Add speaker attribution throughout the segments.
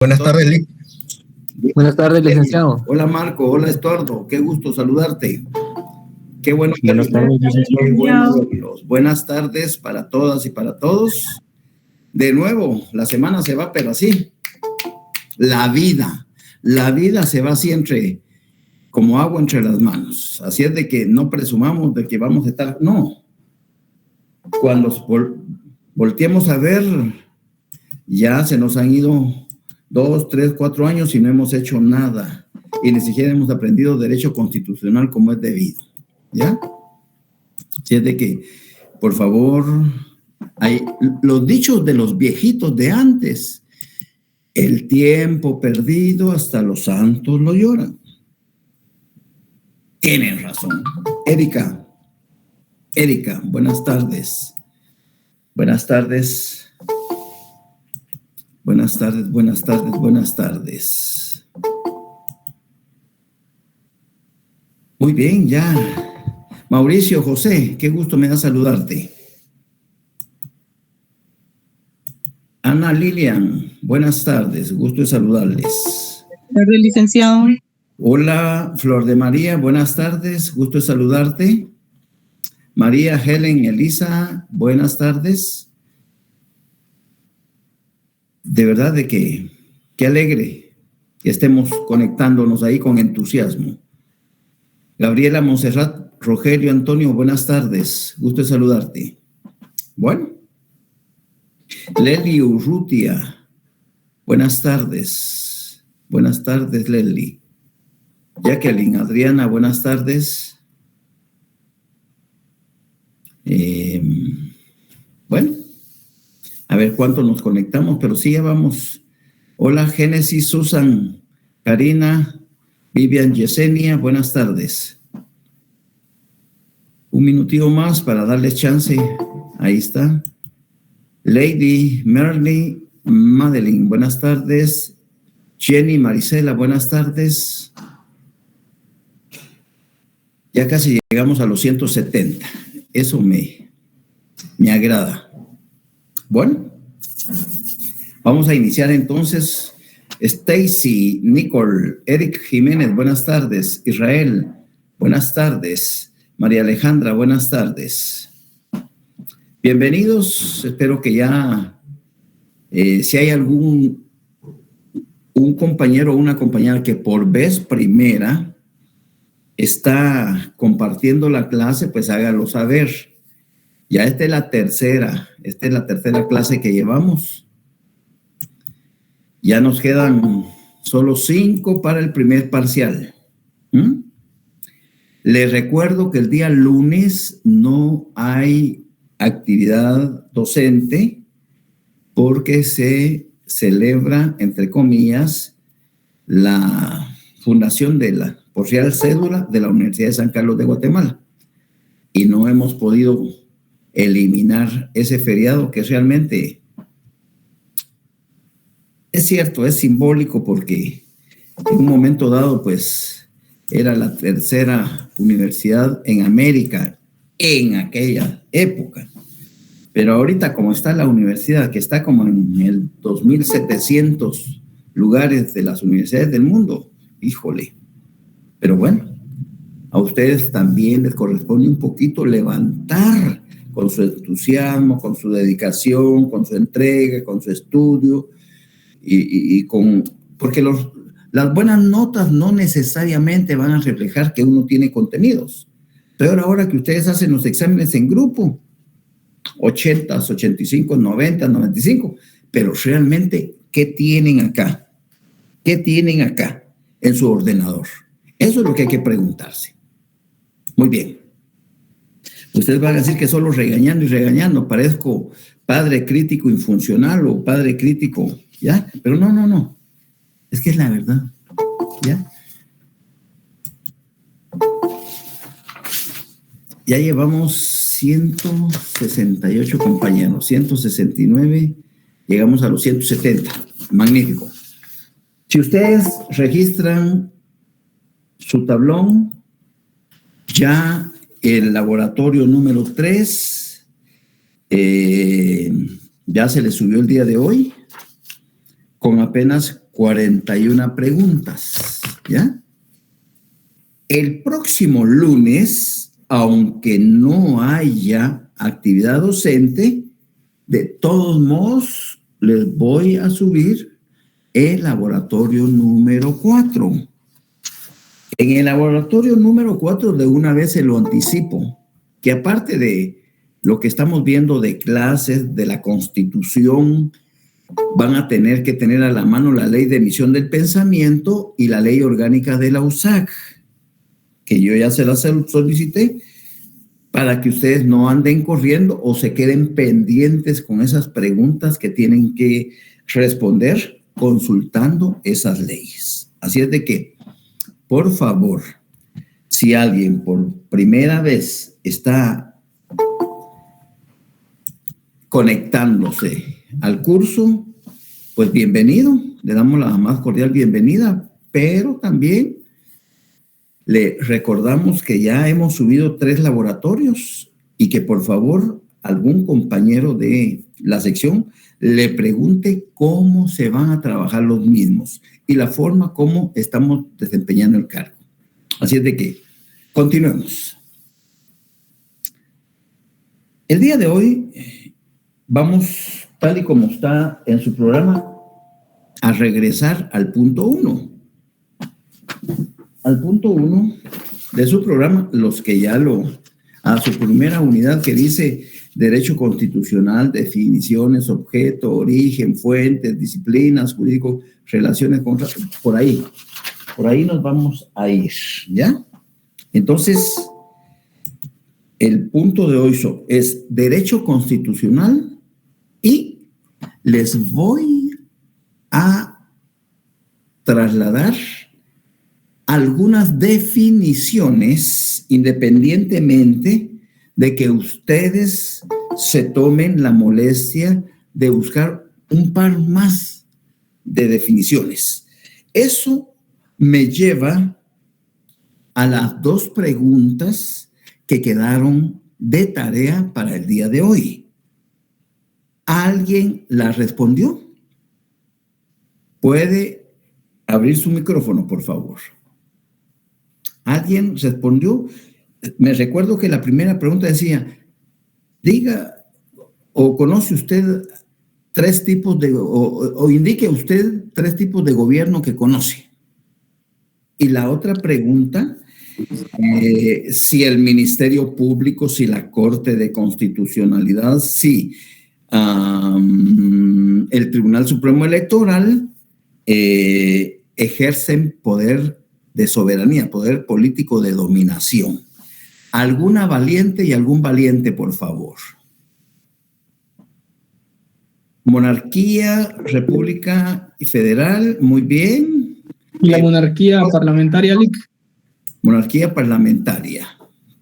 Speaker 1: Buenas tardes, Lic.
Speaker 2: Buenas tardes, licenciado.
Speaker 3: Hola, Marco. Hola, Estuardo. Qué gusto saludarte. Qué bueno.
Speaker 2: Buenas tardes, licenciado.
Speaker 3: Qué bueno verlos. Buenas tardes para todas y para todos. De nuevo, la semana se va, pero así. La vida se va así como agua entre las manos. Así es de que no presumamos de que vamos a estar, no. Cuando volteemos a ver, ya se nos han ido 2, 3, 4 años y no hemos hecho nada. Y ni siquiera hemos aprendido derecho constitucional como es debido. ¿Ya? Así es de que, por favor, hay los dichos de los viejitos de antes. El tiempo perdido hasta los santos lo lloran. Tienen razón. Erika, buenas tardes. Buenas tardes. Buenas tardes, buenas tardes, buenas tardes. Muy bien, ya. Mauricio, José, qué gusto me da saludarte. Ana Lilian, buenas tardes, gusto de saludarles.
Speaker 4: Buenas tardes, licenciado.
Speaker 3: Hola, Flor de María, buenas tardes, gusto de saludarte. María Helen Elisa, buenas tardes. De verdad de que qué alegre que estemos conectándonos ahí con entusiasmo. Gabriela Monserrat, Rogelio Antonio, buenas tardes, gusto de saludarte. Bueno. Leli Urrutia, buenas tardes. Buenas tardes, Leli. Jacqueline Adriana, buenas tardes. Bueno, a ver cuánto nos conectamos, pero sí, ya vamos. Hola, Génesis, Susan, Karina, Vivian, Yesenia, buenas tardes. Un minutito más para darles chance. Ahí está. Lady Merly, Madeline, buenas tardes. Jenny, Marisela, buenas tardes. Ya casi llegamos a los 170. Eso me agrada. Bueno, vamos a iniciar entonces. Stacy, Nicole, Eric Jiménez, buenas tardes. Israel, buenas tardes. María Alejandra, buenas tardes. Bienvenidos, espero que ya, si hay un compañero o una compañera que por vez primera está compartiendo la clase, pues hágalo saber. Ya esta es la tercera clase que llevamos. Ya nos quedan solo 5 para el primer parcial. Les recuerdo que el día lunes no hay actividad docente porque se celebra, entre comillas, la fundación de la por real cédula de la Universidad de San Carlos de Guatemala y no hemos podido eliminar ese feriado que realmente es cierto, es simbólico porque en un momento dado pues era la tercera universidad en América en aquella época. Pero ahorita como está la universidad, que está como en el 2.700 lugares de las universidades del mundo, híjole. Pero bueno, a ustedes también les corresponde un poquito levantar con su entusiasmo, con su dedicación, con su entrega, con su estudio porque las buenas notas no necesariamente van a reflejar que uno tiene contenidos. Peor ahora que ustedes hacen los exámenes en grupo, 80, 85, 90, 95, pero realmente, ¿qué tienen acá? ¿Qué tienen acá en su ordenador? Eso es lo que hay que preguntarse. Muy bien. Ustedes van a decir que solo regañando y regañando, parezco padre crítico infuncional o padre crítico, ¿ya? Pero no. Es que es la verdad, ¿ya? Ya llevamos 168 compañeros, 169, llegamos a los 170. Magnífico. Si ustedes registran su tablón, ya el laboratorio número 3 ya se les subió el día de hoy con apenas 41 preguntas, ¿ya? El próximo lunes, aunque no haya actividad docente, de todos modos les voy a subir el laboratorio número 4. En el laboratorio número 4, de una vez se lo anticipo, que aparte de lo que estamos viendo de clases, de la Constitución, van a tener que tener a la mano la ley de emisión del pensamiento y la ley orgánica de la USAC, que yo ya se las solicité, para que ustedes no anden corriendo o se queden pendientes con esas preguntas que tienen que responder consultando esas leyes. Así es de que, por favor, si alguien por primera vez está conectándose al curso, pues bienvenido, le damos la más cordial bienvenida, pero también le recordamos que ya hemos subido 3 laboratorios y que por favor algún compañero de la sección le pregunte cómo se van a trabajar los mismos y la forma como estamos desempeñando el cargo. Así es de que continuemos. El día de hoy vamos, tal y como está en su programa, a regresar al punto 1. Al punto 1 de su programa, los que ya a su primera unidad que dice Derecho Constitucional, definiciones, objeto, origen, fuentes, disciplinas, jurídico, relaciones, por ahí nos vamos a ir, ¿ya? Entonces, el punto de hoy es Derecho Constitucional y les voy a trasladar algunas definiciones independientemente de que ustedes se tomen la molestia de buscar un par más de definiciones. Eso me lleva a las 2 preguntas que quedaron de tarea para el día de hoy. ¿Alguien las respondió? ¿Puede abrir su micrófono, por favor? ¿Alguien respondió? Me recuerdo que la primera pregunta decía, diga o conoce usted 3 tipos o indique usted 3 tipos de gobierno que conoce. Y la otra pregunta, si el Ministerio Público, si la Corte de Constitucionalidad, si el Tribunal Supremo Electoral ejercen poder de soberanía, poder político de dominación. ¿Alguna valiente y algún valiente, por favor? Monarquía, república y federal, muy bien.
Speaker 1: ¿Y la monarquía parlamentaria, Lic?
Speaker 3: Monarquía parlamentaria.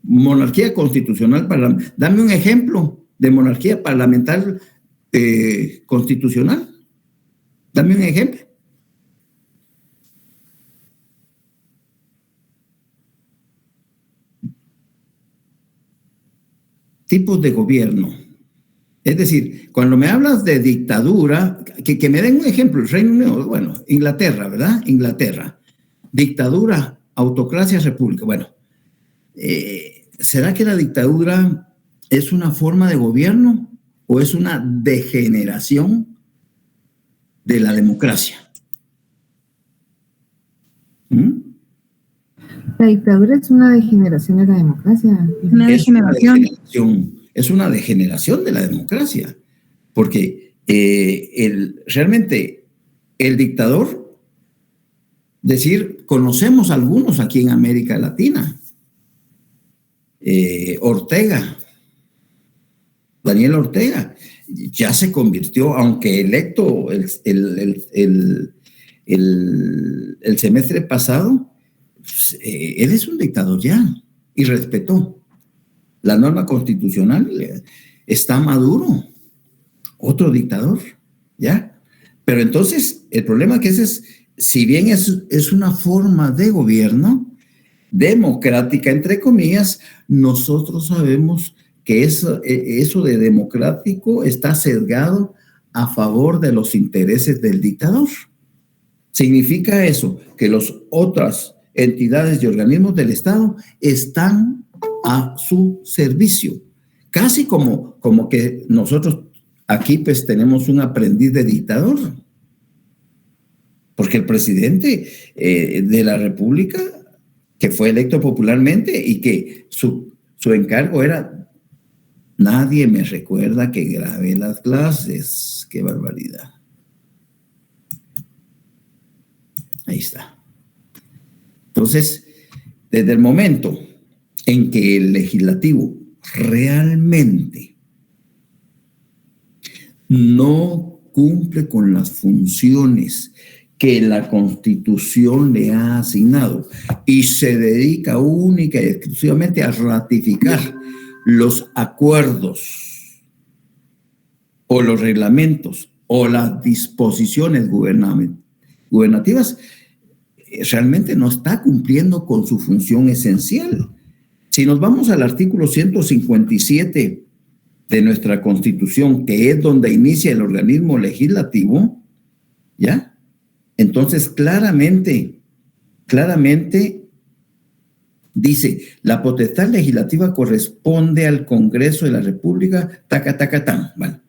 Speaker 3: Monarquía constitucional parlamentaria. Dame un ejemplo de monarquía parlamentaria constitucional. Dame un ejemplo. Tipos de gobierno. Es decir, cuando me hablas de dictadura, que me den un ejemplo, el Reino Unido, bueno, Inglaterra, ¿verdad? Inglaterra. Dictadura, autocracia, república. Bueno, ¿será que la dictadura es una forma de gobierno o es una degeneración de la democracia?
Speaker 4: La dictadura es una degeneración de la democracia.
Speaker 3: Es una degeneración de la democracia, porque realmente el dictador, conocemos algunos aquí en América Latina. Ortega, Daniel Ortega, ya se convirtió, aunque electo el semestre pasado, él es un dictador ya y respetó la norma constitucional. Está Maduro, otro dictador, ¿ya? Pero entonces el problema que si bien es una forma de gobierno democrática, entre comillas, nosotros sabemos que eso de democrático está sesgado a favor de los intereses del dictador. Significa eso, que las otras entidades y organismos del Estado están a su servicio. Casi como que nosotros aquí pues tenemos un aprendiz de dictador. Porque el presidente de la República, que fue electo popularmente y que su encargo era: nadie me recuerda que grabé las clases. ¡Qué barbaridad! Ahí está. Entonces, desde el momento en que el legislativo realmente no cumple con las funciones que la Constitución le ha asignado y se dedica única y exclusivamente a ratificar los acuerdos o los reglamentos o las disposiciones gubernativas, realmente no está cumpliendo con su función esencial. Si nos vamos al artículo 157 de nuestra Constitución, que es donde inicia el organismo legislativo, ¿ya? Entonces, claramente dice: la potestad legislativa corresponde al Congreso de la República, tan. Bueno,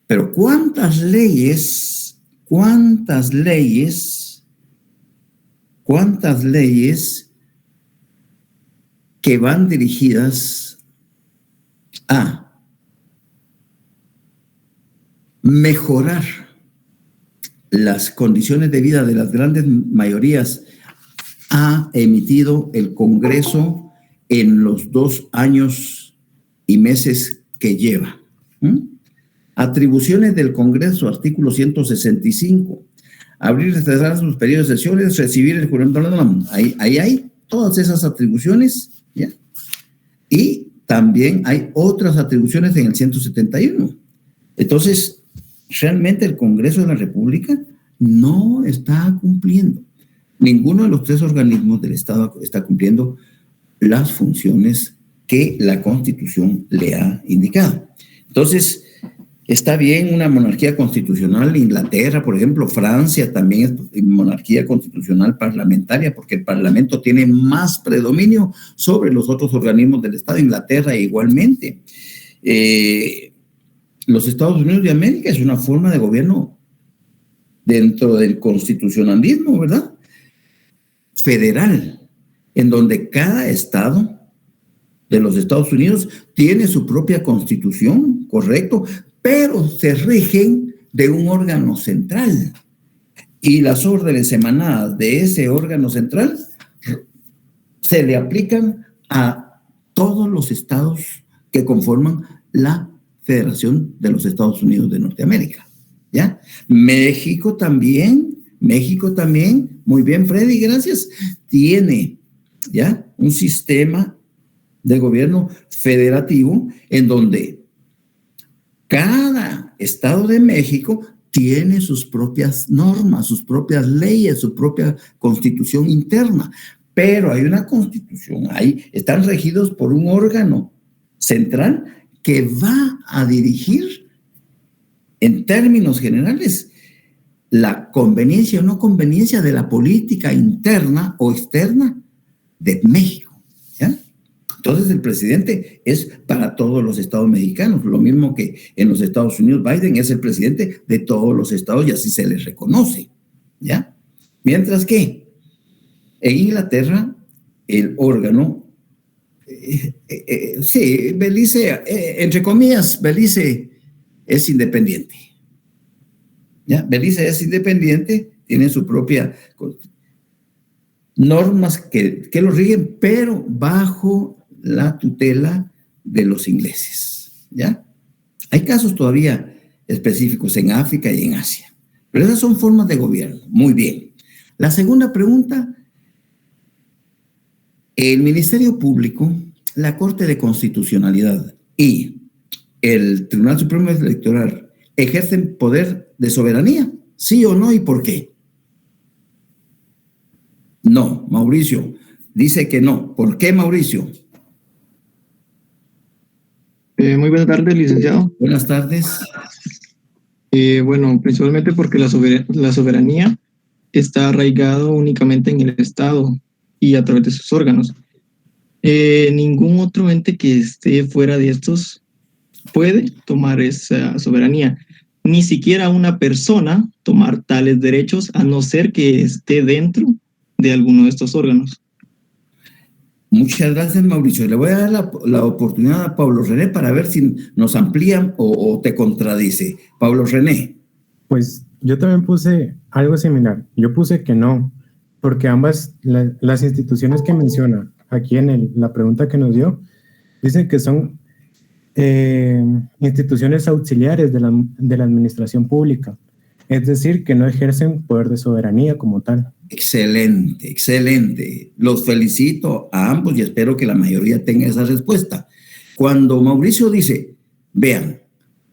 Speaker 3: pero ¿cuántas leyes que van dirigidas a mejorar las condiciones de vida de las grandes mayorías ha emitido el Congreso en los 2 años y meses que lleva? Atribuciones del Congreso, artículo 165. Abrir y cerrar sus periodos de sesiones, recibir el juramento. Ahí hay todas esas atribuciones, ¿ya? Y también hay otras atribuciones en el 171. Entonces, realmente el Congreso de la República no está cumpliendo. Ninguno de los 3 organismos del Estado está cumpliendo las funciones que la Constitución le ha indicado. Entonces, está bien una monarquía constitucional. Inglaterra, por ejemplo, Francia también es monarquía constitucional parlamentaria, porque el Parlamento tiene más predominio sobre los otros organismos del Estado. Inglaterra igualmente. Los Estados Unidos de América es una forma de gobierno dentro del constitucionalismo, ¿verdad? Federal, en donde cada estado de los Estados Unidos tiene su propia constitución, correcto, pero se rigen de un órgano central. Y las órdenes emanadas de ese órgano central se le aplican a todos los estados que conforman la Federación de los Estados Unidos de Norteamérica, ¿ya? México también, muy bien, Freddy, gracias, tiene, ¿ya?, un sistema de gobierno federativo en donde cada estado de México tiene sus propias normas, sus propias leyes, su propia constitución interna, pero hay una constitución, están regidos por un órgano central que va a dirigir, en términos generales, la conveniencia o no conveniencia de la política interna o externa de México, ¿ya? Entonces el presidente es para todos los estados mexicanos, lo mismo que en los Estados Unidos Biden es el presidente de todos los estados y así se les reconoce, ¿ya? Mientras que en Inglaterra el órgano, sí, Belice, entre comillas, Belice es independiente, ¿ya? Belice es independiente, tiene su propia normas que lo rigen, pero bajo la tutela de los ingleses, ¿ya? Hay casos todavía específicos en África y en Asia, pero esas son formas de gobierno. Muy bien. La segunda pregunta: el Ministerio Público, la Corte de Constitucionalidad y el Tribunal Supremo Electoral ejercen poder de soberanía, ¿sí o no, y por qué? No, Mauricio dice que no. ¿Por qué, Mauricio?
Speaker 2: Muy buenas tardes, licenciado.
Speaker 3: Buenas tardes.
Speaker 2: Bueno, principalmente porque la soberanía está arraigado únicamente en el Estado y a través de sus órganos. Ningún otro ente que esté fuera de estos puede tomar esa soberanía. Ni siquiera una persona tomar tales derechos, a no ser que esté dentro de alguno de estos órganos.
Speaker 3: Muchas gracias, Mauricio. Le voy a dar la oportunidad a Pablo René para ver si nos amplían o te contradice. Pablo René.
Speaker 5: Pues yo también puse algo similar. Yo puse que no, porque ambas, las instituciones que menciona aquí en la pregunta que nos dio, dicen que son instituciones auxiliares de la administración pública, es decir, que no ejercen poder de soberanía como tal.
Speaker 3: Excelente, excelente. Los felicito a ambos y espero que la mayoría tenga esa respuesta. Cuando Mauricio dice, vean,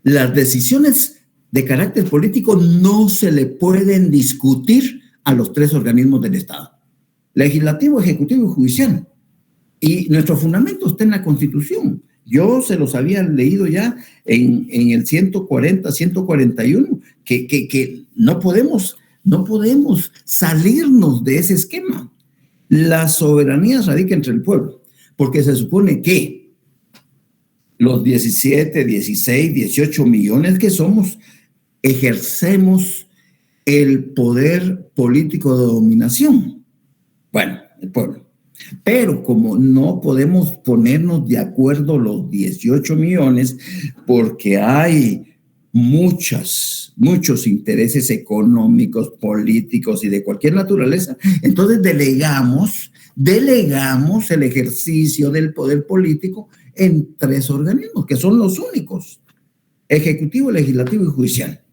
Speaker 3: las decisiones de carácter político no se le pueden discutir a los tres organismos del Estado: legislativo, ejecutivo y judicial. Y nuestro fundamento está en la Constitución. Yo se los había leído ya en el 140, 141, que no podemos salirnos de ese esquema. La soberanía radica entre el pueblo, porque se supone que los 17, 16, 18 millones que somos, ejercemos el poder político de dominación. Bueno, el pueblo. Pero como no podemos ponernos de acuerdo los 18 millones, porque hay muchos intereses económicos, políticos y de cualquier naturaleza, entonces delegamos el ejercicio del poder político en tres organismos, que son los únicos: ejecutivo, legislativo y judicial.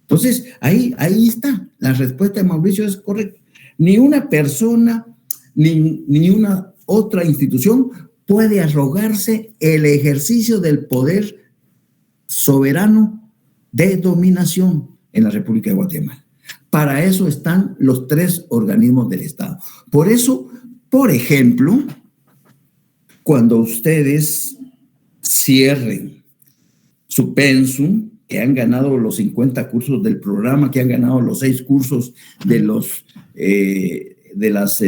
Speaker 3: Entonces, ahí está. La respuesta de Mauricio es correcta. Ni una persona, ni una otra institución puede arrogarse el ejercicio del poder soberano de dominación en la República de Guatemala. Para eso están los tres organismos del Estado. Por eso, por ejemplo, cuando ustedes cierren su pensum, que han ganado los 50 cursos del programa, que han ganado los 6 cursos de las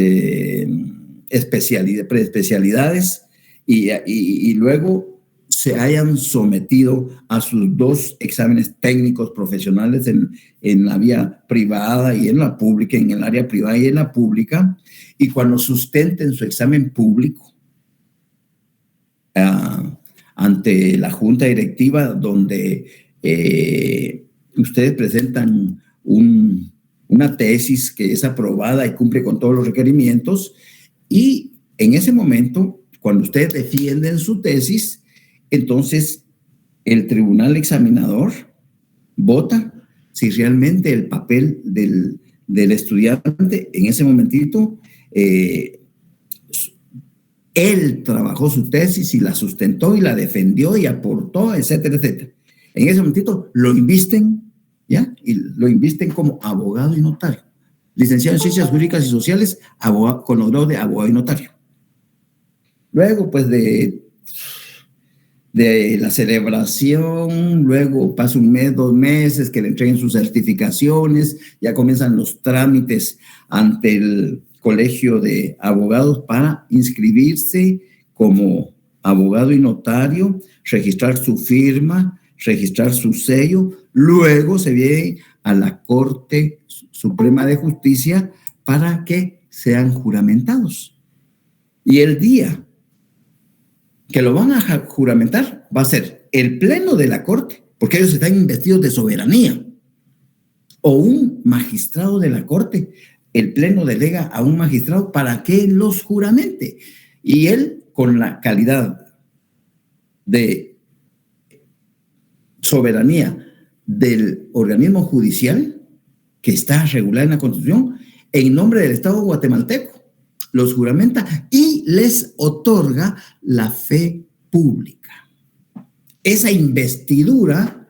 Speaker 3: preespecialidades y luego se hayan sometido a sus 2 exámenes técnicos profesionales en la vía privada y en la pública, en el área privada y en la pública, y cuando sustenten su examen público ante la junta directiva, donde ustedes presentan una tesis que es aprobada y cumple con todos los requerimientos, y en ese momento, cuando ustedes defienden su tesis, entonces el tribunal examinador vota si realmente el papel del estudiante en ese momentito, él trabajó su tesis y la sustentó y la defendió y aportó, etcétera, etcétera. En ese momentito lo invisten, ¿ya? Y lo invisten como abogado y notario. Licenciado en Ciencias Jurídicas y Sociales, con los grados de abogado y notario. Luego, pues, de la celebración, luego pasa 1 mes, 2 meses, que le entreguen sus certificaciones, ya comienzan los trámites ante el Colegio de Abogados para inscribirse como abogado y notario, registrar su firma, registrar su sello. Luego se viene a la Corte Suprema de Justicia para que sean juramentados. Y el día que lo van a juramentar va a ser el pleno de la Corte, porque ellos están investidos de soberanía, o un magistrado de la Corte. El pleno delega a un magistrado para que los juramente, y él, con la calidad de soberanía del organismo judicial que está regulado en la Constitución, en nombre del Estado guatemalteco, los juramenta y les otorga la fe pública. Esa investidura,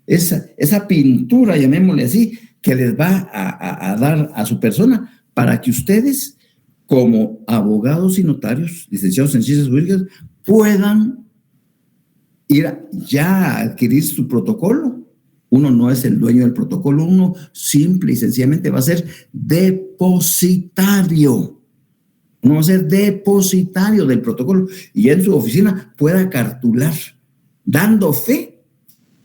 Speaker 3: esa pintura, llamémosle así, que les va a dar a su persona para que ustedes, como abogados y notarios, licenciados en Ciencias Jurídicas, puedan ir ya a adquirir su protocolo Uno no es el dueño del protocolo, uno simple y sencillamente va a ser depositario. Uno va a ser depositario del protocolo y en su oficina pueda cartular, dando fe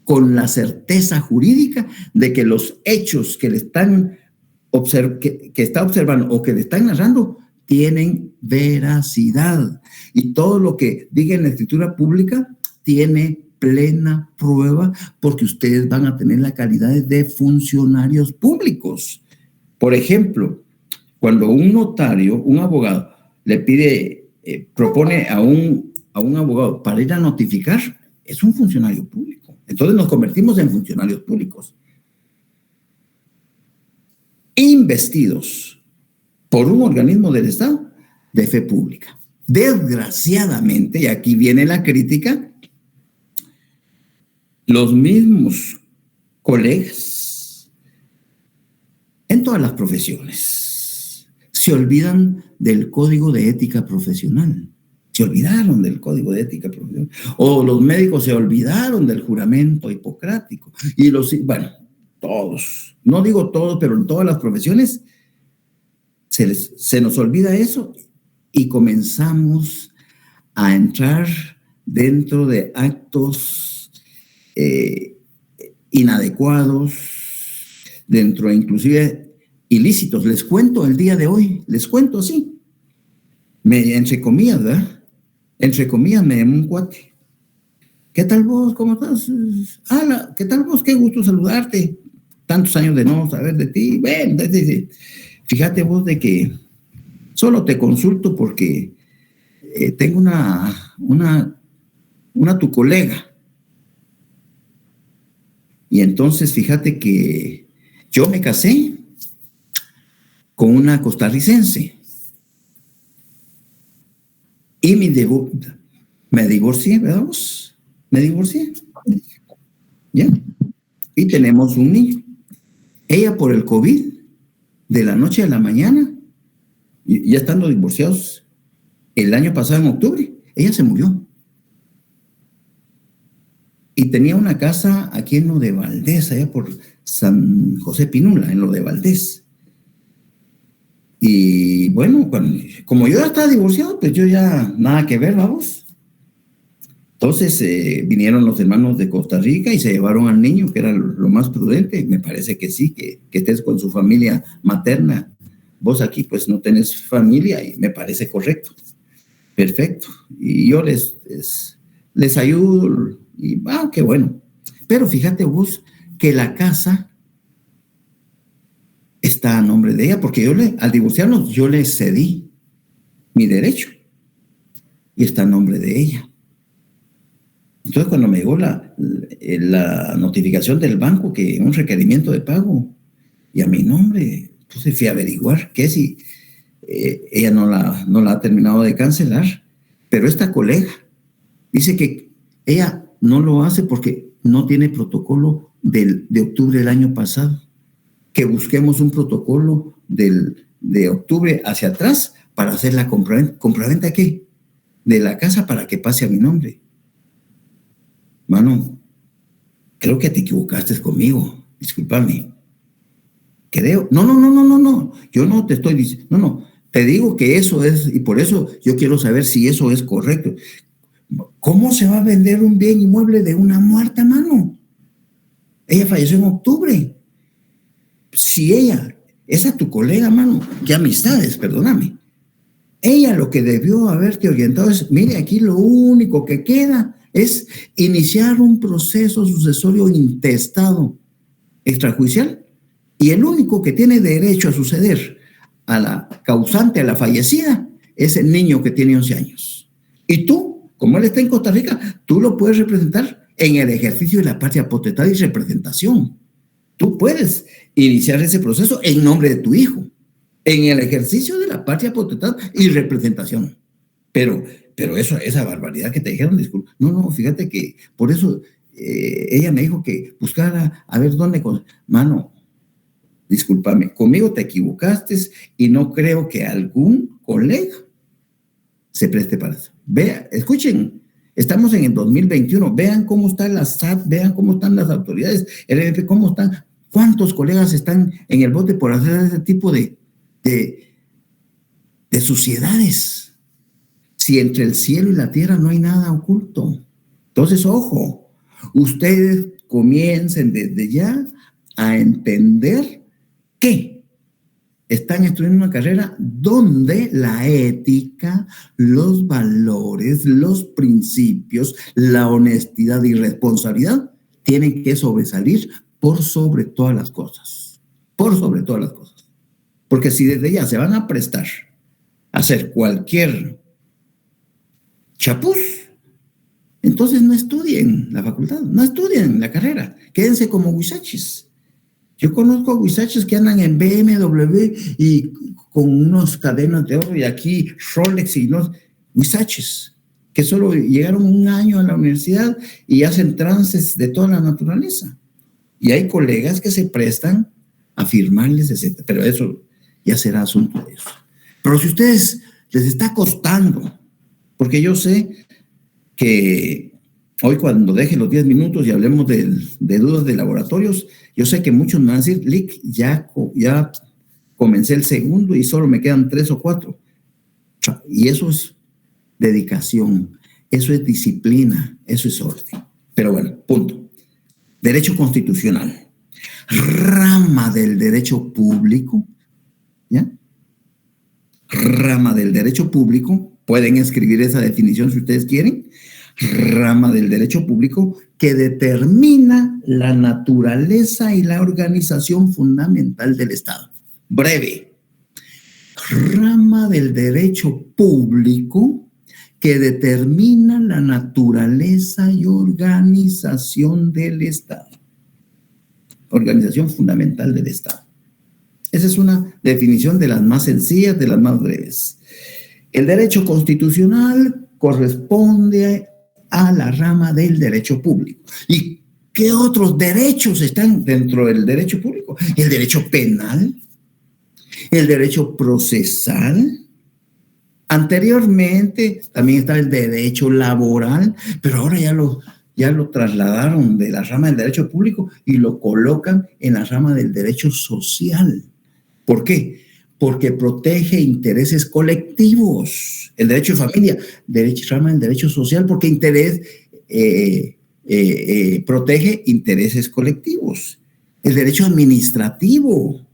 Speaker 3: con la certeza jurídica de que los hechos que le están que está observando o que le están narrando tienen veracidad. Y todo lo que diga en la escritura pública tiene plena prueba porque ustedes van a tener la calidad de funcionarios públicos. Por ejemplo, cuando un notario, un abogado, le pide, propone a un abogado para ir a notificar, es un funcionario público. Entonces nos convertimos en funcionarios públicos. Investidos por un organismo del Estado de fe pública. Desgraciadamente, y aquí viene la crítica, los mismos colegas en todas las profesiones se olvidan del código de ética profesional. Se olvidaron del código de ética profesional. O los médicos se olvidaron del juramento hipocrático. Y todos, no digo todos, pero en todas las profesiones se nos olvida eso y comenzamos a entrar dentro de actos inadecuados, dentro inclusive ilícitos. Les cuento el día de hoy, les cuento así, entre comillas, ¿verdad? Entre comillas me llamó un cuate. ¿Qué tal vos? ¿Cómo estás? ¿Qué tal vos? Qué gusto saludarte. Tantos años de no saber de ti. Ven, fíjate vos de que solo te consulto porque tengo una tu colega. Y entonces fíjate que yo me casé con una costarricense y me divorcié, ¿verdad vos? Me divorcié. ¿Ya? Y tenemos un niño. Ella por el COVID, de la noche a la mañana, ya estando divorciados el año pasado en octubre, ella se murió. Y tenía una casa aquí en lo de Valdés, allá por San José Pinula, en lo de Valdés. Y bueno, como yo ya estaba divorciado, pues yo ya nada que ver, vamos. Entonces vinieron los hermanos de Costa Rica y se llevaron al niño, que era lo más prudente. Me parece que sí, que estés con su familia materna. Vos aquí pues no tenés familia y me parece correcto. Perfecto. Y yo les ayudo y qué bueno. Pero fíjate vos que la casa está a nombre de ella, porque al divorciarnos yo le cedí mi derecho y está a nombre de ella. Entonces, cuando me llegó la notificación del banco que un requerimiento de pago y a mi nombre, entonces fui a averiguar que si ella no la ha terminado de cancelar, pero esta colega dice que ella no lo hace porque no tiene protocolo de octubre del año pasado, que busquemos un protocolo de octubre hacia atrás para hacer la compraventa ¿qué? De la casa para que pase a mi nombre. Mano, creo que te equivocaste conmigo. Discúlpame. Creo. No. Yo no te estoy diciendo. No. Te digo que eso es, y por eso yo quiero saber si eso es correcto. ¿Cómo se va a vender un bien inmueble de una muerta, mano? Ella falleció en octubre. Si ella, esa tu colega, mano, qué amistades, perdóname. Ella lo que debió haberte orientado es, mire, aquí lo único que queda es iniciar un proceso sucesorio intestado extrajudicial y el único que tiene derecho a suceder a la causante, a la fallecida, es el niño que tiene 11 años. Y tú, como él está en Costa Rica, tú lo puedes representar en el ejercicio de la patria potestad y representación. Tú puedes iniciar ese proceso en nombre de tu hijo, en el ejercicio de la patria potestad y representación. Pero esa barbaridad que te dijeron, disculpa. No, fíjate que por eso ella me dijo que buscara a ver dónde. Mano, discúlpame, conmigo te equivocaste y no creo que algún colega se preste para eso. Vea, escuchen Estamos en el 2021. Vean cómo está la SAT, vean cómo están las autoridades, el EDP, cómo están, cuántos colegas están en el bote por hacer ese tipo de suciedades. Si entre el cielo y la tierra no hay nada oculto. Entonces, ojo, ustedes comiencen desde ya a entender que están estudiando una carrera donde la ética, los valores, los principios, la honestidad y responsabilidad tienen que sobresalir por sobre todas las cosas. Por sobre todas las cosas. Porque si desde ya se van a prestar a hacer cualquier chapuz, entonces no estudien la facultad, no estudien la carrera, quédense como huizachis. Yo conozco huizachis que andan en BMW y con unos cadenas de oro y aquí Rolex y no, huizachis, que solo llegaron un año a la universidad y hacen trances de toda la naturaleza. Y hay colegas que se prestan a firmarles, etc. Pero eso ya será asunto de eso. Pero si a ustedes les está costando, porque yo sé que hoy cuando deje los 10 minutos y hablemos de dudas de laboratorios, yo sé que muchos me van a decir, Lick, ya comencé el segundo y solo me quedan 3 o 4. Y eso es dedicación, eso es disciplina, eso es orden. Pero bueno, punto. Derecho constitucional, rama del derecho público, ¿ya? Rama del derecho público, pueden escribir esa definición si ustedes quieren, rama del derecho público que determina la naturaleza y la organización fundamental del Estado. Breve. Rama del derecho público que determina la naturaleza y organización del Estado. Organización fundamental del Estado. Esa es una definición de las más sencillas, de las más breves. El derecho constitucional corresponde a la rama del derecho público. ¿Y qué otros derechos están dentro del derecho público? El derecho penal, el derecho procesal. Anteriormente también estaba el derecho laboral, pero ahora ya lo trasladaron de la rama del derecho público y lo colocan en la rama del derecho social. ¿Por qué? Porque protege intereses colectivos. El derecho de familia, rama del derecho social, porque protege intereses colectivos. El derecho administrativo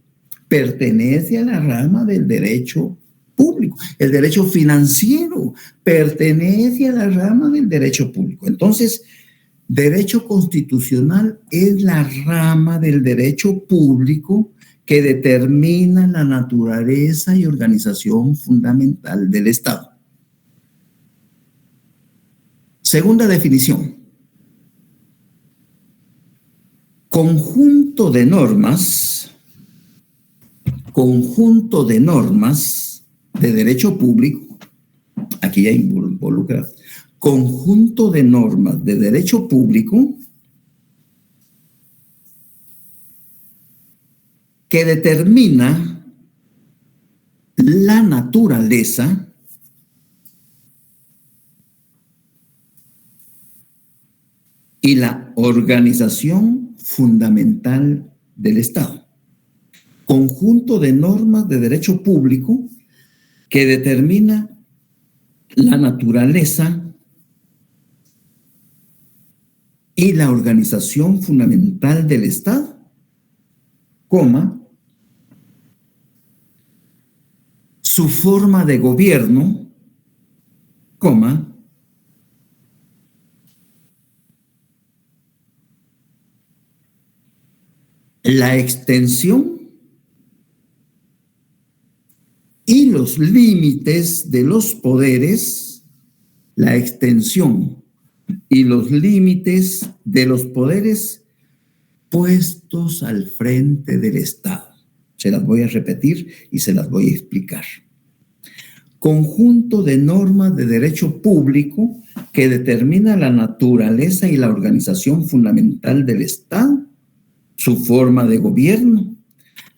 Speaker 3: pertenece a la rama del derecho público. El derecho financiero pertenece a la rama del derecho público. Entonces, derecho constitucional es la rama del derecho público que determina la naturaleza y organización fundamental del Estado. Segunda definición. Conjunto de normas de derecho público, aquí ya involucra, conjunto de normas de derecho público que determina la naturaleza y la organización fundamental del Estado. Conjunto de normas de derecho público que determina la naturaleza y la organización fundamental del Estado, su forma de gobierno, la extensión y los límites de los poderes, la extensión y los límites de los poderes puestos al frente del Estado. Se las voy a repetir y se las voy a explicar. Conjunto de normas de derecho público que determina la naturaleza y la organización fundamental del Estado, su forma de gobierno,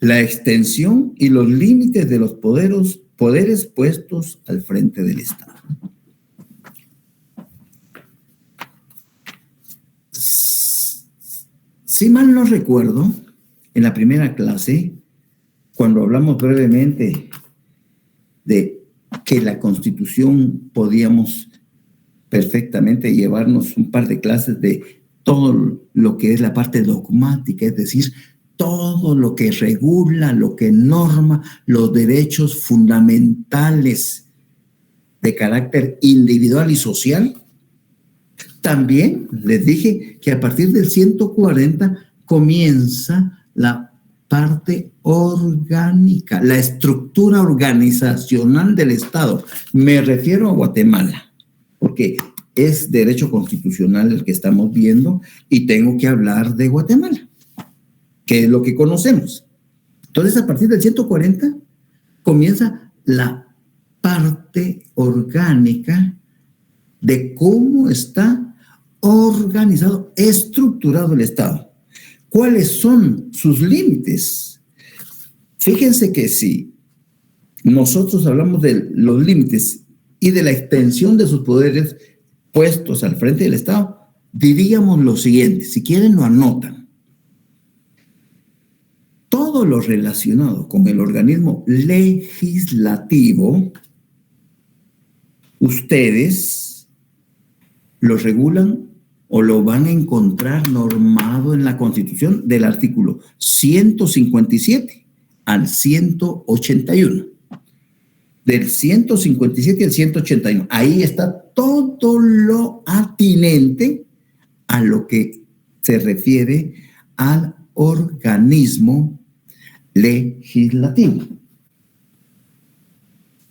Speaker 3: la extensión y los límites de los poderes puestos al frente del Estado. si mal no recuerdo, en la primera clase, cuando hablamos brevemente de que la Constitución podíamos perfectamente llevarnos un par de clases de todo lo que es la parte dogmática, es decir, todo lo que regula, lo que norma los derechos fundamentales de carácter individual y social. También les dije que a partir del 140 comienza la parte orgánica, la estructura organizacional del Estado. Me refiero a Guatemala, porque es derecho constitucional el que estamos viendo y tengo que hablar de Guatemala, que es lo que conocemos. Entonces, a partir del 140 comienza la parte orgánica de cómo está organizado, estructurado el Estado. ¿Cuáles son sus límites? Fíjense que si nosotros hablamos de los límites y de la extensión de sus poderes puestos al frente del Estado, diríamos lo siguiente, si quieren lo anotan. Todo lo relacionado con el organismo legislativo, ustedes lo regulan o lo van a encontrar normado en la Constitución del artículo 157 al 181. Del 157 al 181. Ahí está todo lo atinente a lo que se refiere al organismo legislativo.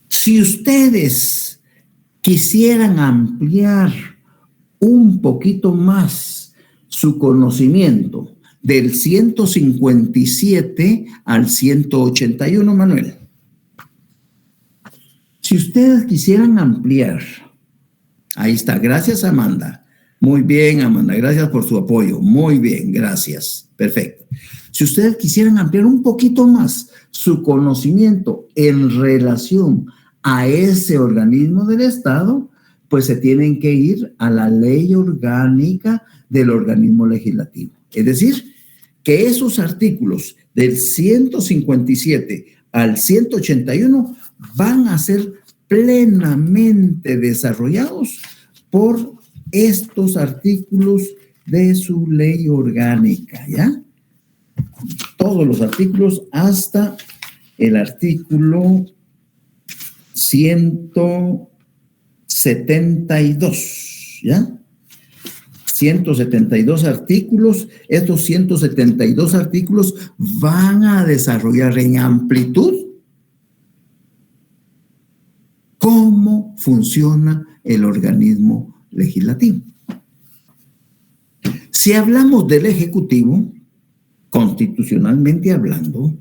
Speaker 3: Si ustedes quisieran ampliar un poquito más su conocimiento del 157 al 181, Manuel. Si ustedes quisieran ampliar, ahí está, gracias Amanda. Muy bien, Amanda, gracias por su apoyo. Muy bien, gracias. Perfecto. Si ustedes quisieran ampliar un poquito más su conocimiento en relación a ese organismo del Estado, pues se tienen que ir a la ley orgánica del organismo legislativo. Es decir, que esos artículos del 157 al 181 van a ser plenamente desarrollados por estos artículos de su ley orgánica, ¿ya? Todos los artículos hasta el artículo 172, ¿ya? 172 artículos. Estos 172 artículos van a desarrollar en amplitud cómo funciona el organismo legislativo. Si hablamos del Ejecutivo, constitucionalmente hablando,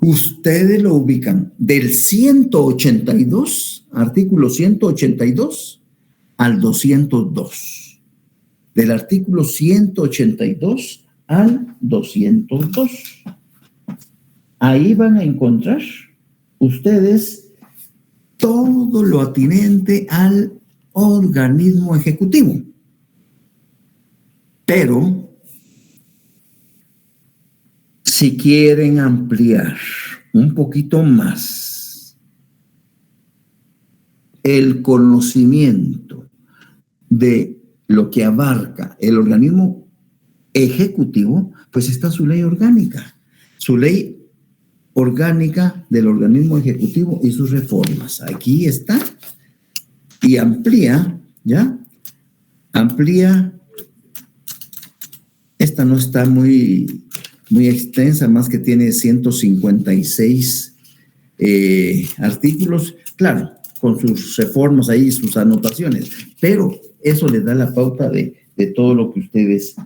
Speaker 3: ustedes lo ubican del 182, artículo 182 al 202. Del artículo 182 al 202. Ahí van a encontrar ustedes todo lo atinente al organismo ejecutivo. Pero si quieren ampliar un poquito más el conocimiento de lo que abarca el organismo ejecutivo, pues está su ley orgánica. Su ley orgánica del organismo ejecutivo y sus reformas. Aquí está. Y amplía, ¿ya? Amplía. Esta no está muy extensa, más que tiene 156 artículos. Claro, con sus reformas ahí, sus anotaciones. Pero eso les da la pauta de todo lo que ustedes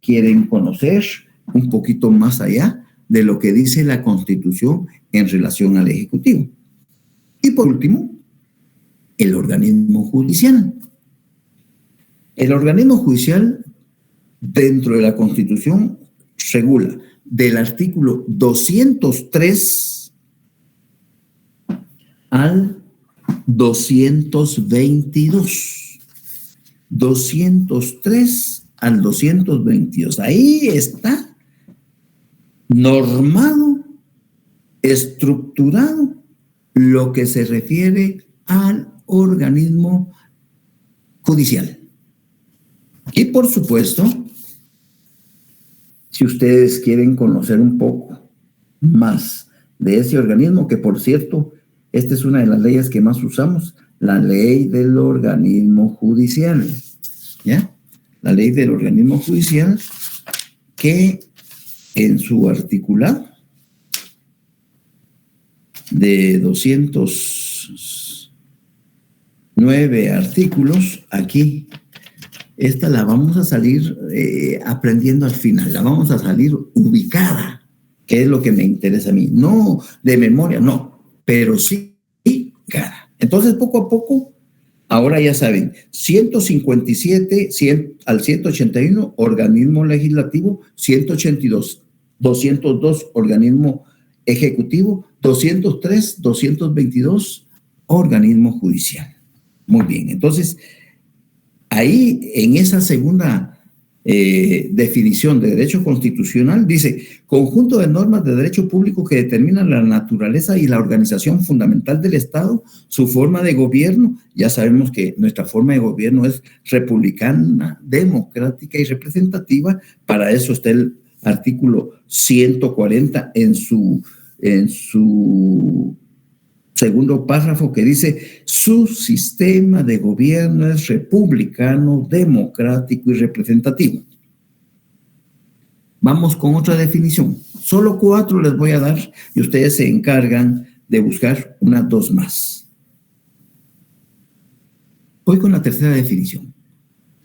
Speaker 3: quieren conocer un poquito más allá de lo que dice la Constitución en relación al Ejecutivo. Y por último, el organismo judicial. El organismo judicial dentro de la Constitución regula del artículo 203 al 222. 203 al 222. Ahí está normado, estructurado lo que se refiere al organismo judicial. Y por supuesto, si ustedes quieren conocer un poco más de ese organismo, que por cierto, esta es una de las leyes que más usamos, la ley del organismo judicial, ¿ya? La ley del organismo judicial, que en su articulado de 209 artículos, aquí, esta la vamos a salir aprendiendo al final, la vamos a salir ubicada, que es lo que me interesa a mí. No de memoria, no, pero sí ubicada. Entonces, poco a poco, ahora ya saben, 157 al 181, organismo legislativo, 182, 202, organismo ejecutivo, 203, 222, organismo judicial. Muy bien, entonces, ahí en esa segunda definición de derecho constitucional dice, conjunto de normas de derecho público que determinan la naturaleza y la organización fundamental del Estado, su forma de gobierno. Ya sabemos que nuestra forma de gobierno es republicana, democrática y representativa. Para eso está el artículo 140 en su segundo párrafo, que dice, su sistema de gobierno es republicano, democrático y representativo. Vamos con otra definición. Solo 4 les voy a dar y ustedes se encargan de buscar unas 2 más. Voy con la tercera definición.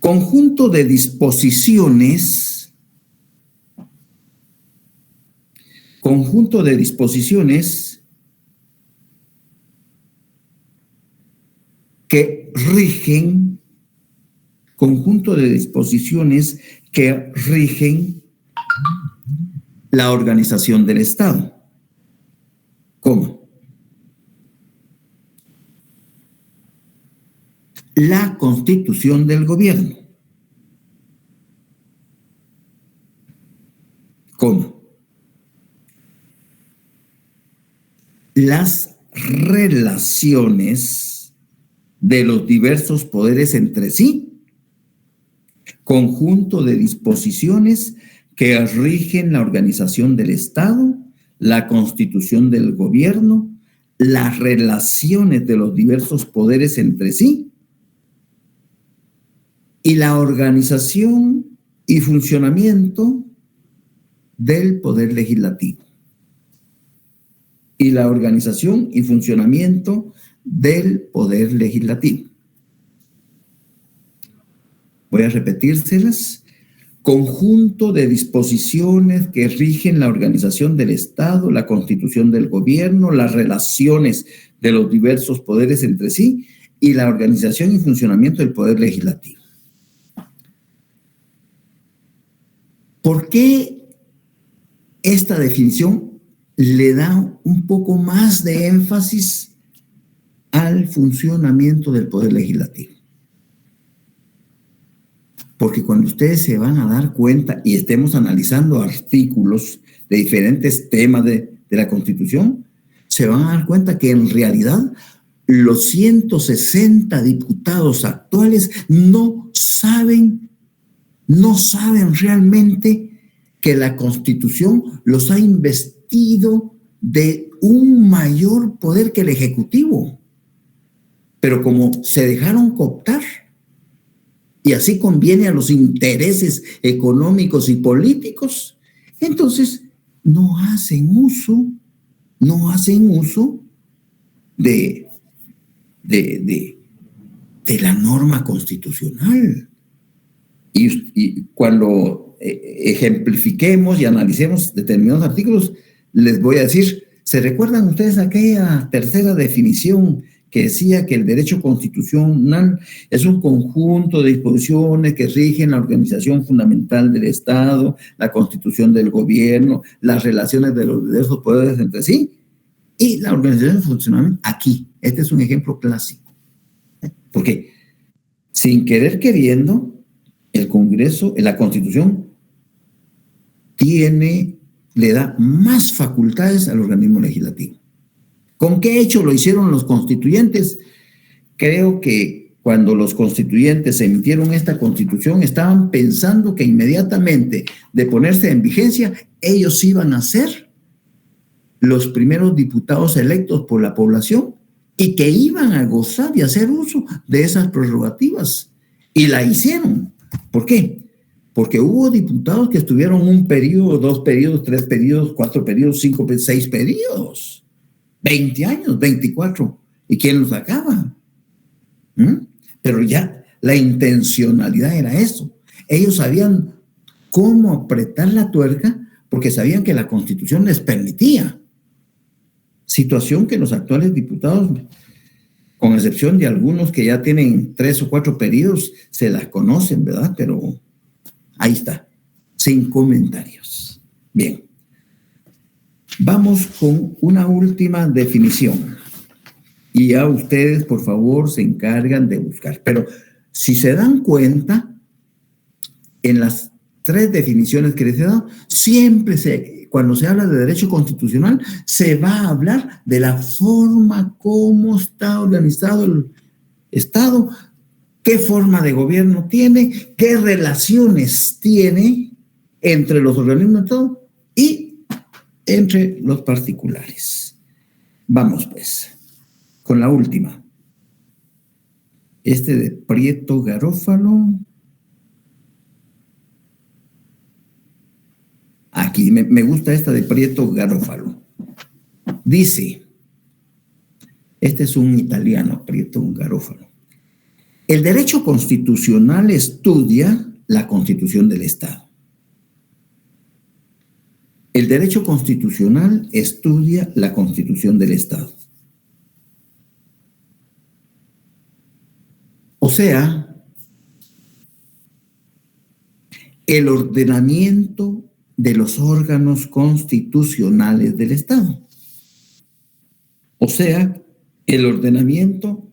Speaker 3: Conjunto de disposiciones que rigen, conjunto de disposiciones que rigen la organización del Estado. ¿Cómo? La constitución del gobierno. ¿Cómo? Las relaciones de los diversos poderes entre sí, conjunto de disposiciones que rigen la organización del Estado, la constitución del gobierno, las relaciones de los diversos poderes entre sí y la organización y funcionamiento del poder legislativo. Y la organización y funcionamiento del poder legislativo. Voy a repetírselas. Conjunto de disposiciones que rigen la organización del Estado, la constitución del gobierno, las relaciones de los diversos poderes entre sí y la organización y funcionamiento del poder legislativo. ¿Por qué esta definición le da un poco más de énfasis al funcionamiento del poder legislativo? Porque cuando ustedes se van a dar cuenta y estemos analizando artículos de diferentes temas de la Constitución, se van a dar cuenta que en realidad los 160 diputados actuales no saben realmente que la Constitución los ha investido de un mayor poder que el Ejecutivo. Pero como se dejaron cooptar, y así conviene a los intereses económicos y políticos, entonces no hacen uso de la norma constitucional. Y cuando ejemplifiquemos y analicemos determinados artículos, les voy a decir, ¿se recuerdan ustedes aquella tercera definición que decía que el derecho constitucional es un conjunto de disposiciones que rigen la organización fundamental del Estado, la constitución del gobierno, las relaciones de los diversos poderes entre sí y la organización y funcionamiento? Aquí, este es un ejemplo clásico. Porque sin querer queriendo, el Congreso, la Constitución, le da más facultades al organismo legislativo. ¿Con qué hecho lo hicieron los constituyentes? Creo que cuando los constituyentes emitieron esta Constitución, estaban pensando que inmediatamente de ponerse en vigencia, ellos iban a ser los primeros diputados electos por la población y que iban a gozar y hacer uso de esas prerrogativas. Y la hicieron. ¿Por qué? Porque hubo diputados que estuvieron 1 periodo, 2 periodos, 3 periodos, 4 periodos, 5, 6 periodos. 20 años, 24. ¿Y quién los sacaba? Pero ya la intencionalidad era eso. Ellos sabían cómo apretar la tuerca porque sabían que la Constitución les permitía. Situación que los actuales diputados, con excepción de algunos que ya tienen 3 o 4 periodos, se las conocen, ¿verdad? Pero ahí está, sin comentarios. Bien. Vamos con una última definición. Y ya ustedes, por favor, se encargan de buscar. Pero si se dan cuenta, en las 3 definiciones que les he dado, siempre cuando se habla de derecho constitucional, se va a hablar de la forma como está organizado el Estado, qué forma de gobierno tiene, qué relaciones tiene entre los organismos de Estado y entre los particulares. Vamos pues, con la última. De Prieto Garófalo. Aquí me gusta esta de Prieto Garófalo. Dice, este es un italiano, Prieto Garófalo. El derecho constitucional estudia la Constitución del Estado. El derecho constitucional estudia la Constitución del Estado. O sea, el ordenamiento de los órganos constitucionales del Estado. O sea, el ordenamiento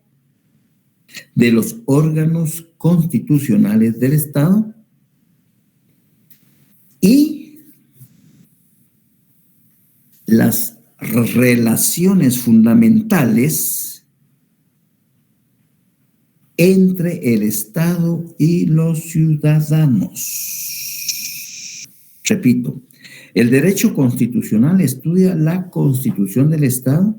Speaker 3: de los órganos constitucionales del Estado y las relaciones fundamentales entre el Estado y los ciudadanos. Repito, el derecho constitucional estudia la Constitución del Estado,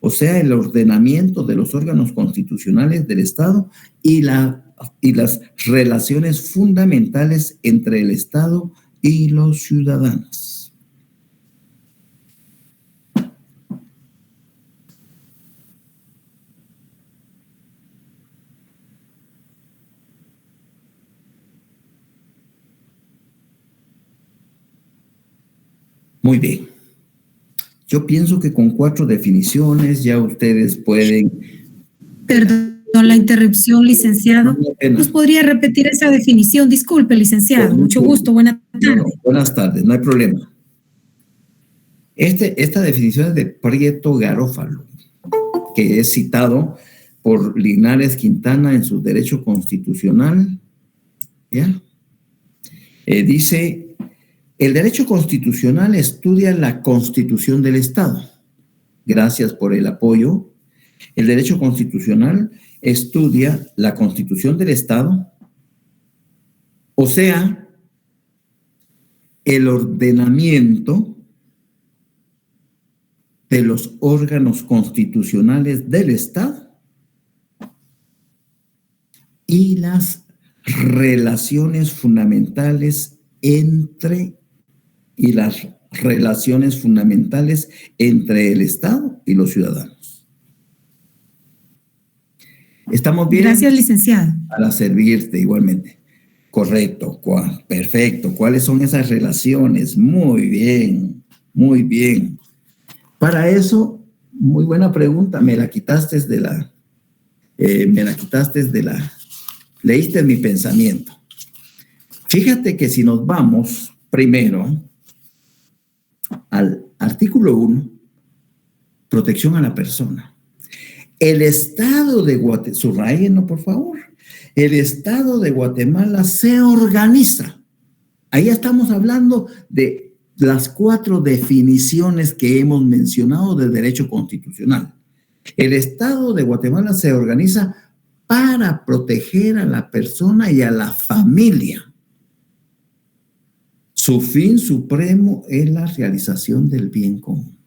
Speaker 3: o sea, el ordenamiento de los órganos constitucionales del Estado y las relaciones fundamentales entre el Estado y los ciudadanos. Muy bien. Yo pienso que con 4 definiciones ya ustedes pueden...
Speaker 6: Perdón la interrupción, licenciado. ¿Nos podría repetir esa definición? Disculpe, licenciado. Mucho gusto. Buenas tardes.
Speaker 3: No, buenas tardes, no hay problema. Esta definición es de Prieto Garófalo, que es citado por Linares Quintana en su derecho constitucional. ¿Ya? Dice... El derecho constitucional estudia la Constitución del Estado. Gracias por el apoyo. El derecho constitucional estudia la Constitución del Estado, o sea, el ordenamiento de los órganos constitucionales del Estado y las relaciones fundamentales entre el Estado y los ciudadanos. ¿Estamos bien?
Speaker 6: Gracias, licenciado.
Speaker 3: Para servirte igualmente. Correcto, perfecto. ¿Cuáles son esas relaciones? Muy bien, muy bien. Para eso, muy buena pregunta. Leíste mi pensamiento. Fíjate que si nos vamos primero al artículo 1, protección a la persona. El Estado de Guatemala, subrayenlo por favor, el Estado de Guatemala se organiza. Ahí estamos hablando de las 4 definiciones que hemos mencionado de derecho constitucional. El Estado de Guatemala se organiza para proteger a la persona y a la familia. Su fin supremo es la realización del bien común.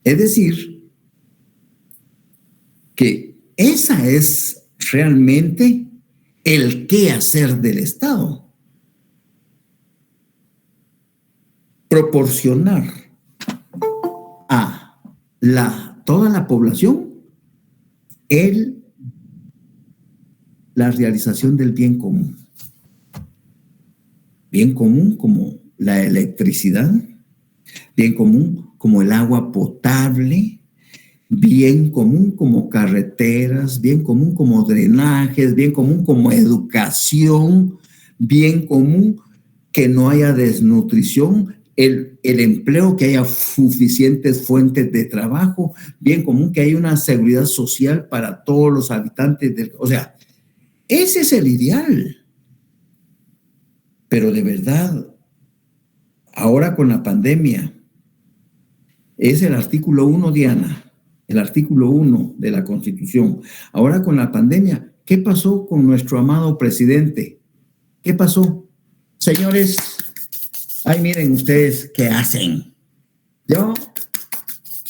Speaker 3: Es decir, que esa es realmente el qué hacer del Estado. Proporcionar a toda la población la realización del bien común. Bien común como la electricidad, bien común como el agua potable, bien común como carreteras, bien común como drenajes, bien común como educación, bien común que no haya desnutrición, el empleo, que haya suficientes fuentes de trabajo, bien común que haya una seguridad social para todos los habitantes o sea, ese es el ideal. Pero de verdad, ahora con la pandemia, es el artículo 1, Diana, el artículo 1 de la Constitución. Ahora con la pandemia, ¿qué pasó con nuestro amado presidente? ¿Qué pasó? Señores, ay, miren ustedes qué hacen. Yo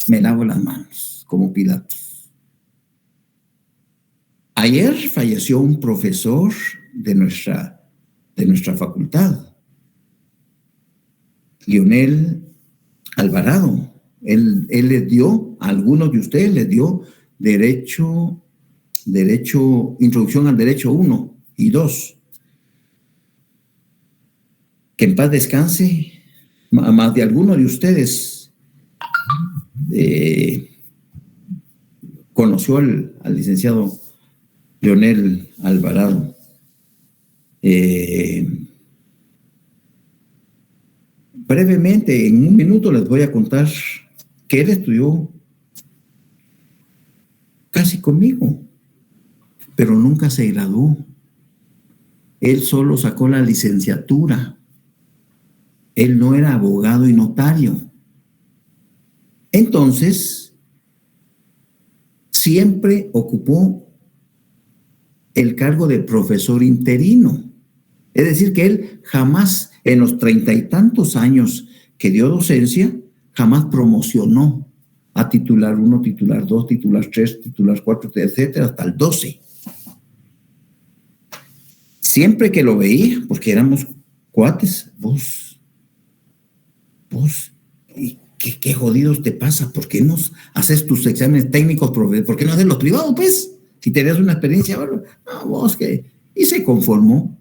Speaker 3: me lavo las manos como Pilatos. Ayer falleció un profesor de nuestra facultad, Leonel Alvarado. Él les dio, a algunos de ustedes les dio introducción al derecho 1 y 2. Que en paz descanse, a más de alguno de ustedes conoció al licenciado Leonel Alvarado. Brevemente, en un minuto les voy a contar que él estudió casi conmigo, pero nunca se graduó. Él solo sacó la licenciatura. Él no era abogado y notario. Entonces, siempre ocupó el cargo de profesor interino. Es decir, que él jamás, en los 30 y tantos años que dio docencia, jamás promocionó a titular 1, titular 2, titular 3, titular 4, etcétera, hasta el 12. Siempre que lo veía, porque éramos cuates, vos, ¿qué jodidos te pasa? ¿Por qué no haces tus exámenes técnicos? ¿Por qué no haces los privados, pues? Si tenías una experiencia, bueno, no, vos que... Y se conformó.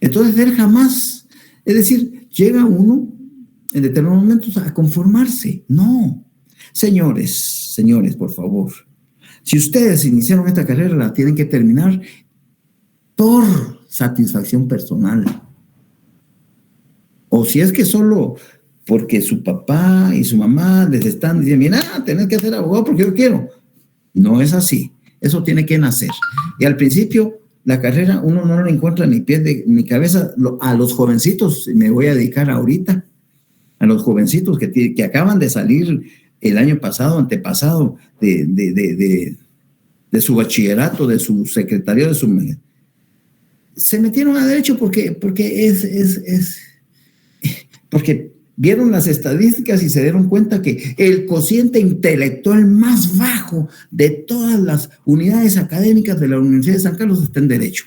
Speaker 3: Entonces él jamás, es decir, llega uno en determinados momentos a conformarse. No. Señores, por favor, si ustedes iniciaron esta carrera, la tienen que terminar por satisfacción personal. O si es que solo porque su papá y su mamá les están diciendo, mira, tenés que ser abogado porque yo quiero. No es así. Eso tiene que nacer. Y al principio, la carrera, uno no la encuentra ni pies ni cabeza. A los jovencitos, me voy a dedicar ahorita, a los jovencitos que acaban de salir el año pasado, antepasado, de su bachillerato, de su secretario, se metieron a derecho porque vieron las estadísticas y se dieron cuenta que el cociente intelectual más bajo de todas las unidades académicas de la Universidad de San Carlos está en derecho.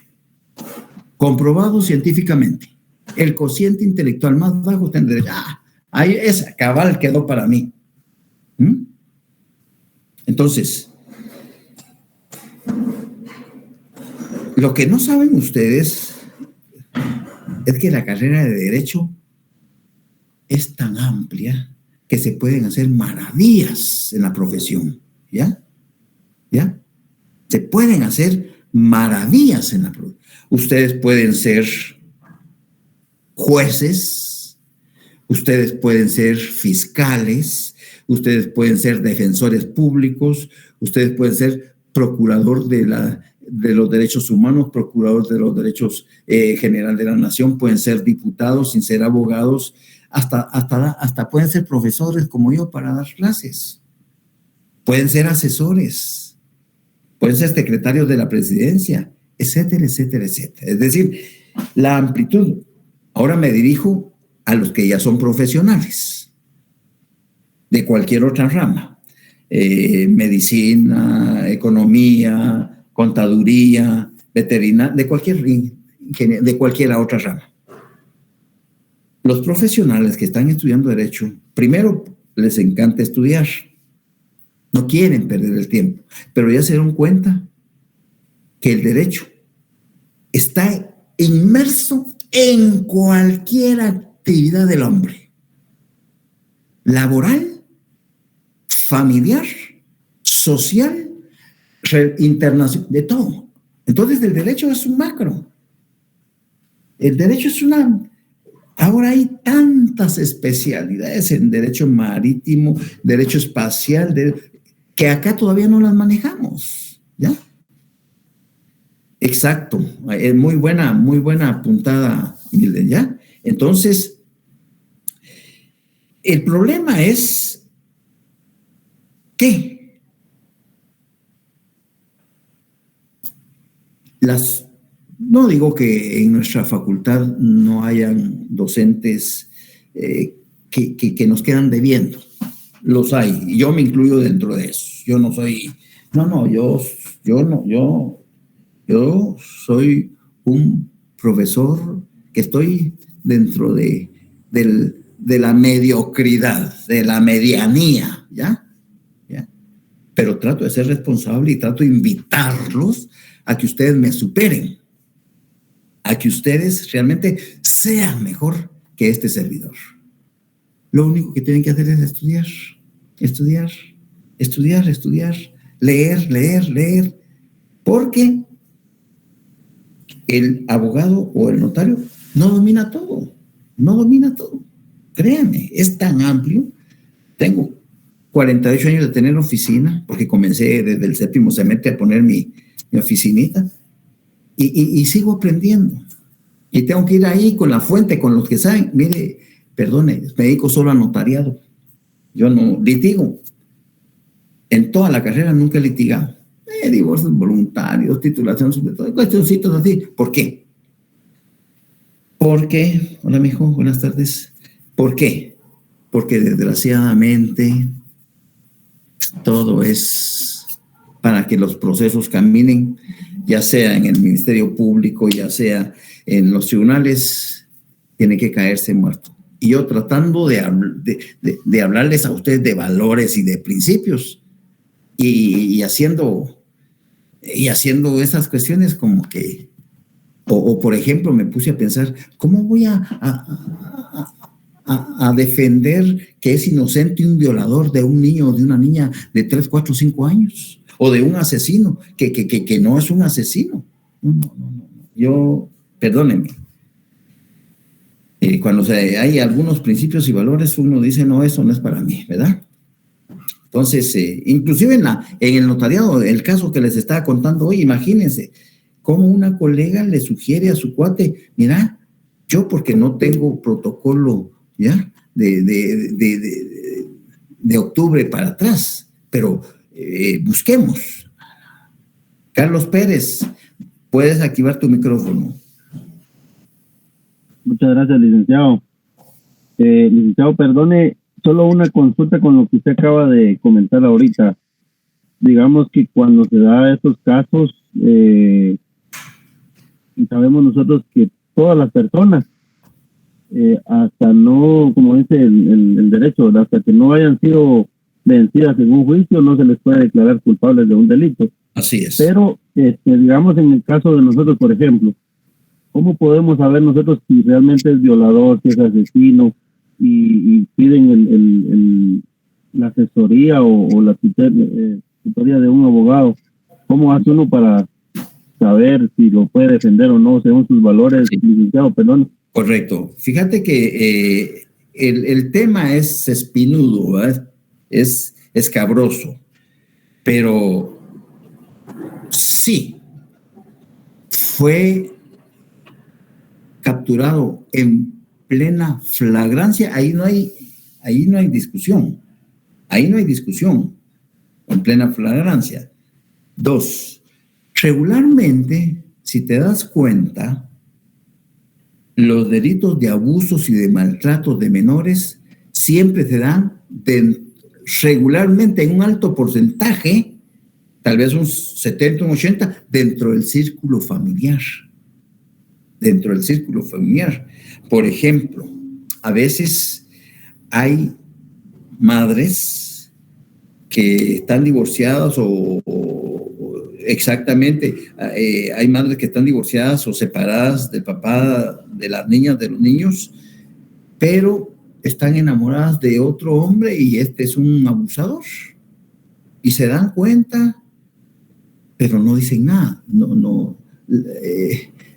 Speaker 3: Comprobado científicamente. El cociente intelectual más bajo está en derecho. Ahí esa cabal quedó para mí. Entonces, lo que no saben ustedes es que la carrera de derecho es tan amplia que se pueden hacer maravillas en la profesión, ¿ya? Se pueden hacer maravillas en la profesión. Ustedes pueden ser jueces, ustedes pueden ser fiscales, ustedes pueden ser defensores públicos, ustedes pueden ser procurador de los derechos humanos, procuradores de los derechos general de la nación, pueden ser diputados sin ser abogados, hasta pueden ser profesores como yo para dar clases, pueden ser asesores, pueden ser secretarios de la presidencia, etcétera, etcétera, etcétera. Es decir, la amplitud. Ahora me dirijo a los que ya son profesionales de cualquier otra rama, medicina, economía, contaduría, veterinaria, de cualquier otra rama. Los profesionales que están estudiando derecho, primero les encanta estudiar, no quieren perder el tiempo, pero ya se dieron cuenta que el derecho está inmerso en cualquier actividad del hombre, laboral, familiar, social, internacional, de todo. Entonces el derecho es un macro. El derecho es una... Ahora hay tantas especialidades en derecho marítimo, derecho espacial, que acá todavía no las manejamos, ¿ya? Exacto, muy buena apuntada, Milden, ¿ya? Entonces, el problema es que no digo que en nuestra facultad no hayan docentes que nos quedan debiendo, los hay, y yo me incluyo dentro de eso. Yo no soy, yo soy un profesor que estoy dentro de la mediocridad, de la medianía, ¿ya? Pero trato de ser responsable y trato de invitarlos a que ustedes me superen, a que ustedes realmente sean mejor que este servidor. Lo único que tienen que hacer es estudiar, leer, porque el abogado o el notario no domina todo. Créanme, es tan amplio. Tengo 48 años de tener oficina, porque comencé desde el 7º semestre a poner mi oficinita, y sigo aprendiendo. Y tengo que ir ahí con la fuente, con los que saben. Mire, perdone, me dedico solo a notariado. Yo no litigo. En toda la carrera nunca he litigado. Divorcios voluntarios, titulación sobre todo, cuestioncitos así. ¿Por qué? Porque, hola mijo, buenas tardes. ¿Por qué? Porque desgraciadamente todo es para que los procesos caminen, ya sea en el Ministerio Público, ya sea en los tribunales, tiene que caerse muerto. Y yo tratando de hablarles a ustedes de valores y de principios y haciendo esas cuestiones como que, o por ejemplo, me puse a pensar, ¿cómo voy a defender que es inocente un violador de un niño o de una niña de 3, 4, 5 años? O de un asesino, que no es un asesino. No. Yo, perdónenme. Cuando hay algunos principios y valores, uno dice, no, eso no es para mí, ¿verdad? Entonces, inclusive en el notariado, el caso que les estaba contando hoy, imagínense, cómo una colega le sugiere a su cuate, mira, yo porque no tengo protocolo, ¿ya? De octubre para atrás, pero busquemos. Carlos Pérez, puedes activar tu micrófono.
Speaker 7: Muchas gracias, licenciado. Licenciado, perdone, solo una consulta con lo que usted acaba de comentar ahorita. Digamos que cuando se da estos casos, y sabemos nosotros que todas las personas, hasta no, como dice el derecho, hasta que no hayan sido vencidas en un juicio, no se les puede declarar culpables de un delito.
Speaker 3: Así es.
Speaker 7: Pero, digamos, en el caso de nosotros, por ejemplo, ¿cómo podemos saber nosotros si realmente es violador, si es asesino, y piden la asesoría o la tutoría de un abogado? ¿Cómo hace uno para saber si lo puede defender o no, según sus valores, sí, licenciado? Perdón.
Speaker 3: Correcto. Fíjate que el tema es espinudo, ¿verdad? Es escabroso, pero sí, fue capturado en plena flagrancia, ahí no hay discusión. Ahí no hay discusión. En plena flagrancia. 2. Regularmente, si te das cuenta, los delitos de abusos y de maltratos de menores siempre se dan regularmente en un alto porcentaje, tal vez un 70, un 80, dentro del círculo familiar. Dentro del círculo familiar. Por ejemplo, a veces hay madres que están divorciadas exactamente, hay madres que están divorciadas o separadas del papá de las niñas, de los niños, pero están enamoradas de otro hombre y este es un abusador. Y se dan cuenta, pero no dicen nada.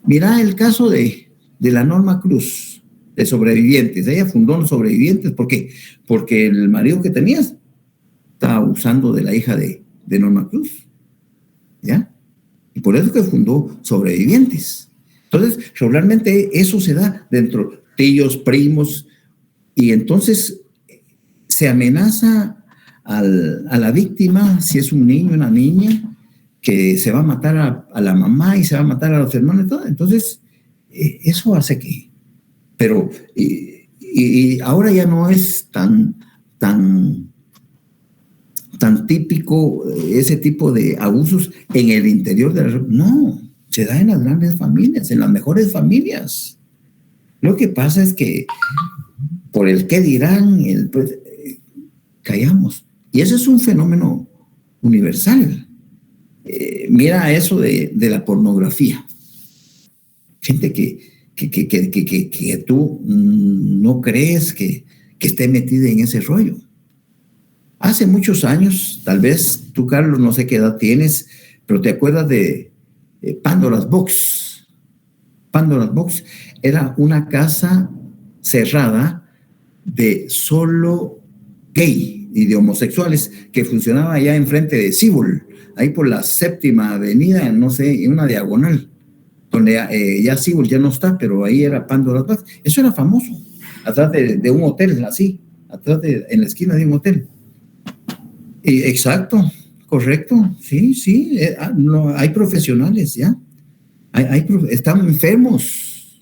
Speaker 3: Mira el caso de la Norma Cruz, de Sobrevivientes. Ella fundó los Sobrevivientes. ¿Por qué? Porque el marido que tenías estaba abusando de la hija de Norma Cruz. ¿Ya? Y por eso que fundó Sobrevivientes. Entonces, regularmente eso se da dentro tíos, primos, y entonces se amenaza a la víctima, si es un niño, una niña, que se va a matar a la mamá y se va a matar a los hermanos y todo. Entonces, eso hace que... Pero, y ahora ya no es tan típico ese tipo de abusos en el interior de la... No, se da en las grandes familias, en las mejores familias. Lo que pasa es que por el qué dirán, pues, callamos. Y ese es un fenómeno universal. Mira eso de la pornografía. Gente que tú no crees que esté metida en ese rollo. Hace muchos años, tal vez tú, Carlos, no sé qué edad tienes, pero te acuerdas de Pandora's Box. Pandora's Box era una casa cerrada de solo gay y de homosexuales que funcionaba allá enfrente de Cibol, ahí por la 7ª Avenida, no sé, en una diagonal, donde ya Cibol ya no está, pero ahí era Pandora's Box. Eso era famoso, atrás de un hotel, así, en la esquina de un hotel. Exacto, correcto, sí, no, hay profesionales, ¿ya? Están enfermos,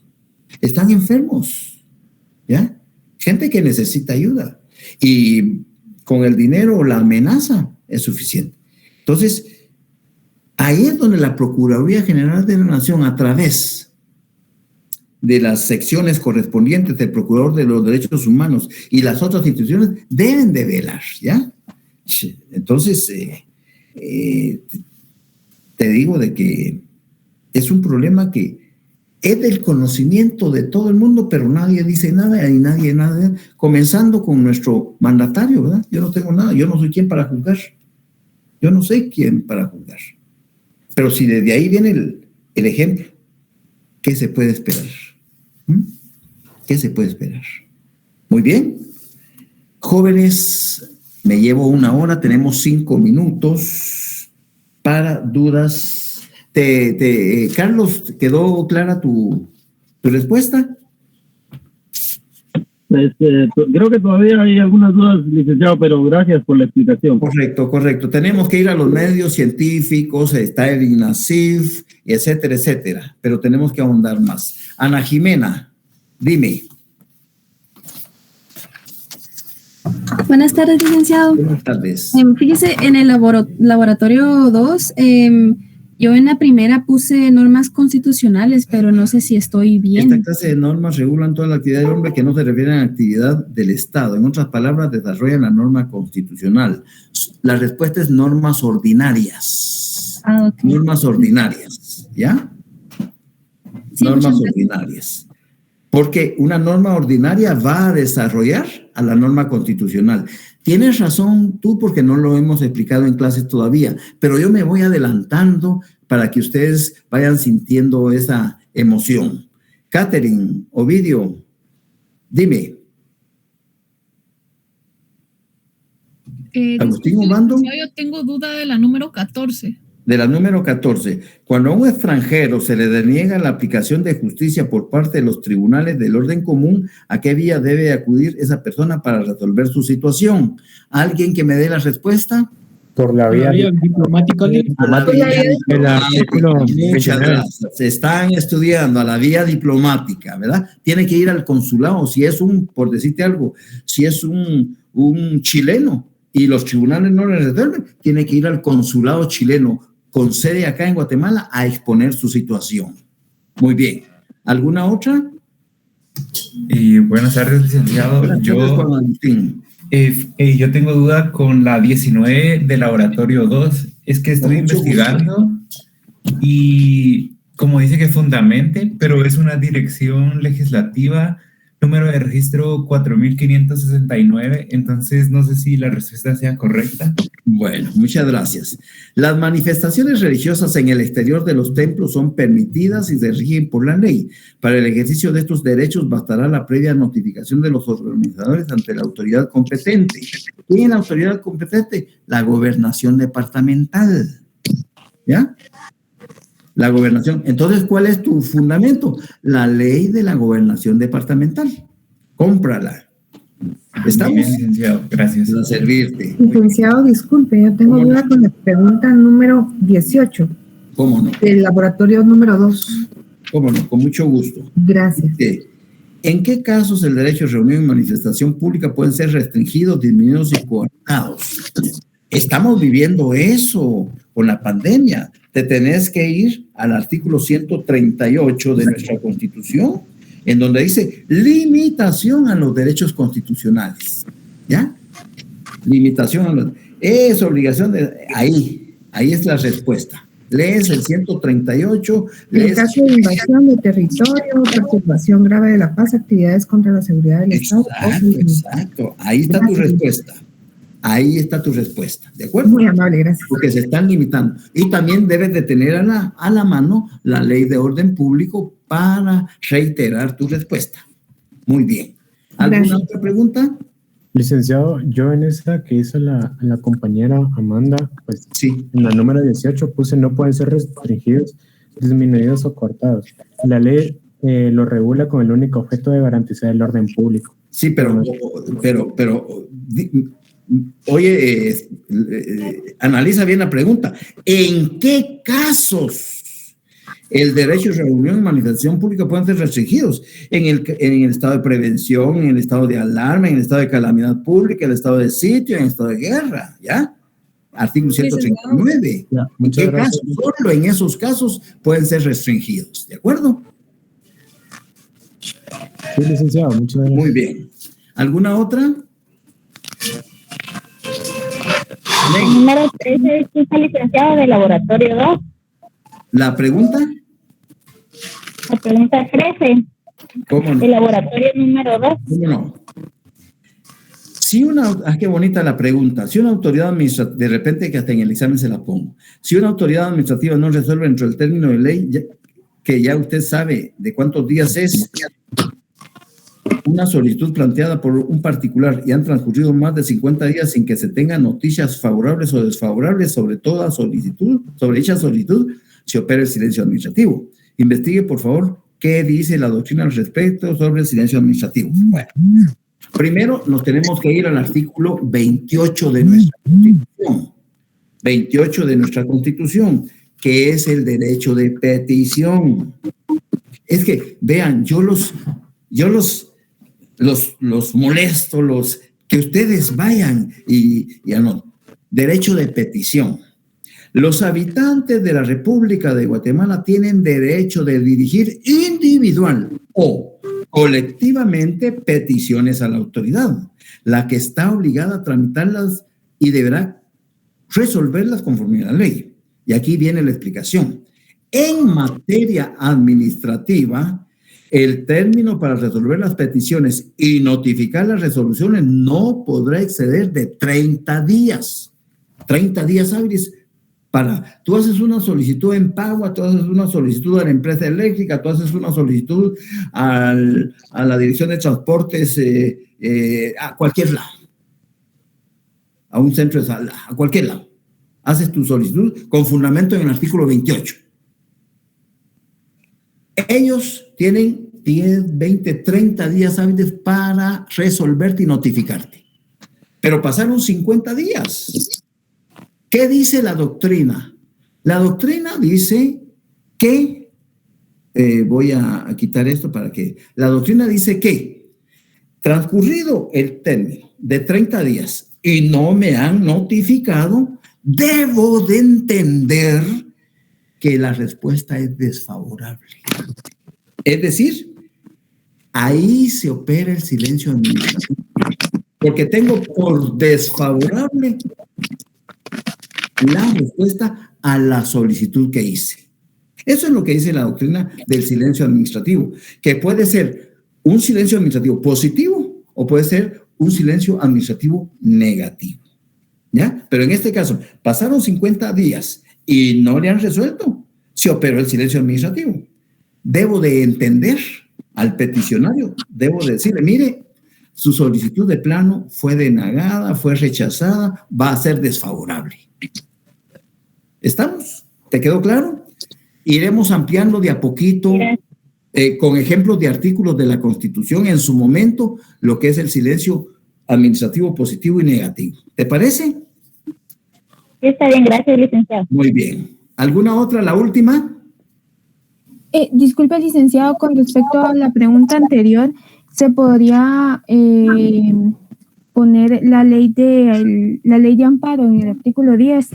Speaker 3: ¿ya? Gente que necesita ayuda y con el dinero o la amenaza es suficiente. Entonces, ahí es donde la Procuraduría General de la Nación, a través de las secciones correspondientes del Procurador de los Derechos Humanos y las otras instituciones, deben de velar, ¿ya? Entonces, te digo de que es un problema que es del conocimiento de todo el mundo, pero nadie dice nada y nadie nada, comenzando con nuestro mandatario, ¿verdad? Yo no tengo nada, yo no soy quien para juzgar. Yo no sé quién para juzgar. Pero si desde ahí viene el ejemplo, ¿qué se puede esperar? ¿Qué se puede esperar? Muy bien. Jóvenes, me llevo 1 hora, tenemos 5 minutos para dudas. Carlos, ¿quedó clara tu respuesta?
Speaker 7: Creo que todavía hay algunas dudas, licenciado, pero gracias por la explicación.
Speaker 3: Correcto. Tenemos que ir a los medios científicos, está el INASIF, etcétera, etcétera, pero tenemos que ahondar más. Ana Jimena, dime.
Speaker 8: Buenas tardes, licenciado.
Speaker 3: Buenas tardes.
Speaker 8: Fíjese, en el laboratorio 2, yo en la primera puse normas constitucionales, pero no sé si estoy bien.
Speaker 3: Esta clase de normas regulan toda la actividad del hombre que no se refieren a la actividad del Estado. En otras palabras, desarrollan la norma constitucional. La respuesta es normas ordinarias.
Speaker 8: Okay.
Speaker 3: Normas ordinarias, ¿ya? Sí, normas ordinarias. Porque una norma ordinaria va a desarrollar a la norma constitucional. Tienes razón tú porque no lo hemos explicado en clases todavía, pero yo me voy adelantando para que ustedes vayan sintiendo esa emoción. Catherine, Ovidio, dime.
Speaker 9: Agustín Obando. Yo tengo duda de la número 14.
Speaker 3: de la número 14, cuando a un extranjero se le deniega la aplicación de justicia por parte de los tribunales del orden común, ¿a qué vía debe acudir esa persona para resolver su situación? ¿Alguien que me dé la respuesta?
Speaker 5: Por la vía
Speaker 1: diplomática.
Speaker 5: el artículo
Speaker 3: Muchas
Speaker 5: 29.
Speaker 3: gracias. Se están estudiando a la vía diplomática, ¿verdad? Tiene que ir al consulado. Si es por decirte algo, si es un chileno y los tribunales no le resuelven, tiene que ir al consulado chileno con sede acá en Guatemala a exponer su situación. Muy bien. ¿Alguna otra?
Speaker 9: Buenas tardes, licenciado.
Speaker 3: Buenas tardes, Juan Valentín.
Speaker 9: Yo tengo duda con la 19 del laboratorio 2. Es que estoy investigando y como dice que fundamente, pero es una dirección legislativa, número de registro 4569, entonces no sé si la respuesta sea correcta.
Speaker 3: Bueno, muchas gracias. Las manifestaciones religiosas en el exterior de los templos son permitidas y se rigen por la ley. Para el ejercicio de estos derechos bastará la previa notificación de los organizadores ante la autoridad competente. ¿Quién es la autoridad competente? La gobernación departamental. ¿Ya? La gobernación. Entonces, ¿cuál es tu fundamento? La ley de la gobernación departamental. Cómprala. ¿Estamos?
Speaker 9: Bien, licenciado, gracias.
Speaker 3: Para servirte.
Speaker 4: Licenciado, disculpe, yo tengo duda con la pregunta número 18.
Speaker 3: ¿Cómo no?
Speaker 4: Del laboratorio número 2.
Speaker 3: ¿Cómo no? Con mucho gusto.
Speaker 4: Gracias.
Speaker 3: ¿En qué casos el derecho de reunión y manifestación pública pueden ser restringidos, disminuidos y coartados? Estamos viviendo eso con la pandemia. Te tenés que ir al artículo 138 de nuestra Constitución, en donde dice limitación a los derechos constitucionales. ¿Ya? Limitación a los... Es obligación de... Ahí es la respuesta. Lees el 138.
Speaker 4: En caso de invasión de territorio, perturbación grave de la paz, actividades contra la seguridad del Estado.
Speaker 3: Exacto. Ahí está tu respuesta. Ahí está tu respuesta, ¿de acuerdo?
Speaker 4: Muy amable, gracias.
Speaker 3: Porque se están limitando. Y también debes de tener a la mano la ley de orden público para reiterar tu respuesta. Muy bien. ¿Alguna otra pregunta?
Speaker 5: Licenciado, yo en esa que hizo la compañera Amanda, pues
Speaker 3: sí.
Speaker 5: En la número 18 puse no pueden ser restringidos, disminuidos o cortados. La ley lo regula con el único objeto de garantizar el orden público.
Speaker 3: Sí, pero oye, analiza bien la pregunta. ¿En qué casos el derecho de reunión y manifestación pública pueden ser restringidos? En el estado de prevención, en el estado de alarma, en el estado de calamidad pública, en el estado de sitio, en el estado de guerra, ¿ya? Artículo 139. ¿En qué casos? Solo en esos casos pueden ser restringidos, ¿de acuerdo?
Speaker 5: Sí, licenciado, muchas gracias.
Speaker 3: Muy bien. ¿Alguna otra?
Speaker 10: Número 13, ¿quién está licenciado del laboratorio 2?
Speaker 3: ¿La pregunta?
Speaker 10: La pregunta 13.
Speaker 3: ¿Cómo no?
Speaker 10: El laboratorio número 2.
Speaker 3: ¿Cómo no? Si qué bonita la pregunta. Si una autoridad administrativa, de repente que hasta en el examen se la pongo, si una autoridad administrativa no resuelve dentro del término de ley, que ya usted sabe de cuántos días es, una solicitud planteada por un particular y han transcurrido más de 50 días sin que se tengan noticias favorables o desfavorables sobre toda solicitud, sobre dicha solicitud, se opera el silencio administrativo. Investigue, por favor, qué dice la doctrina al respecto sobre el silencio administrativo. Bueno, primero nos tenemos que ir al artículo 28 de nuestra Constitución. 28 de nuestra Constitución, que es el derecho de petición. Es que, vean, yo los molesto, que ustedes vayan y anoten. Derecho de petición. Los habitantes de la República de Guatemala tienen derecho de dirigir individual o colectivamente peticiones a la autoridad, la que está obligada a tramitarlas y deberá resolverlas conforme a la ley. Y aquí viene la explicación. En materia administrativa, el término para resolver las peticiones y notificar las resoluciones no podrá exceder de 30 días. 30 días hábiles. Tú haces una solicitud en Pagua, tú haces una solicitud a la empresa eléctrica, tú haces una solicitud a la Dirección de Transportes, a cualquier lado. A un centro de salud, a cualquier lado. haces tu solicitud con fundamento en el artículo 28. Ellos tienen 10, 20, 30 días hábiles para resolverte y notificarte. Pero pasaron 50 días. ¿Qué dice la doctrina? La doctrina dice que, voy a quitar esto para que, la doctrina dice que transcurrido el término de 30 días y no me han notificado, debo de entender que la respuesta es desfavorable. Es decir, ahí se opera el silencio administrativo, porque tengo por desfavorable la respuesta a la solicitud que hice. Eso es lo que dice la doctrina del silencio administrativo, que puede ser un silencio administrativo positivo o puede ser un silencio administrativo negativo. ¿Ya? Pero en este caso, pasaron 50 días y no le han resuelto, se operó el silencio administrativo. Debo de entender al peticionario, debo de decirle, mire, su solicitud de plano fue denegada, fue rechazada, va a ser desfavorable. ¿Estamos? ¿Te quedó claro? Iremos ampliando de a poquito, con ejemplos de artículos de la Constitución en su momento, lo que es el silencio administrativo positivo y negativo. ¿Te parece?
Speaker 10: Sí, está bien, gracias, licenciado.
Speaker 3: Muy bien. ¿Alguna otra, la última?
Speaker 11: Disculpe, licenciado, con respecto a la pregunta anterior, ¿se podría poner la ley de amparo en el artículo 10?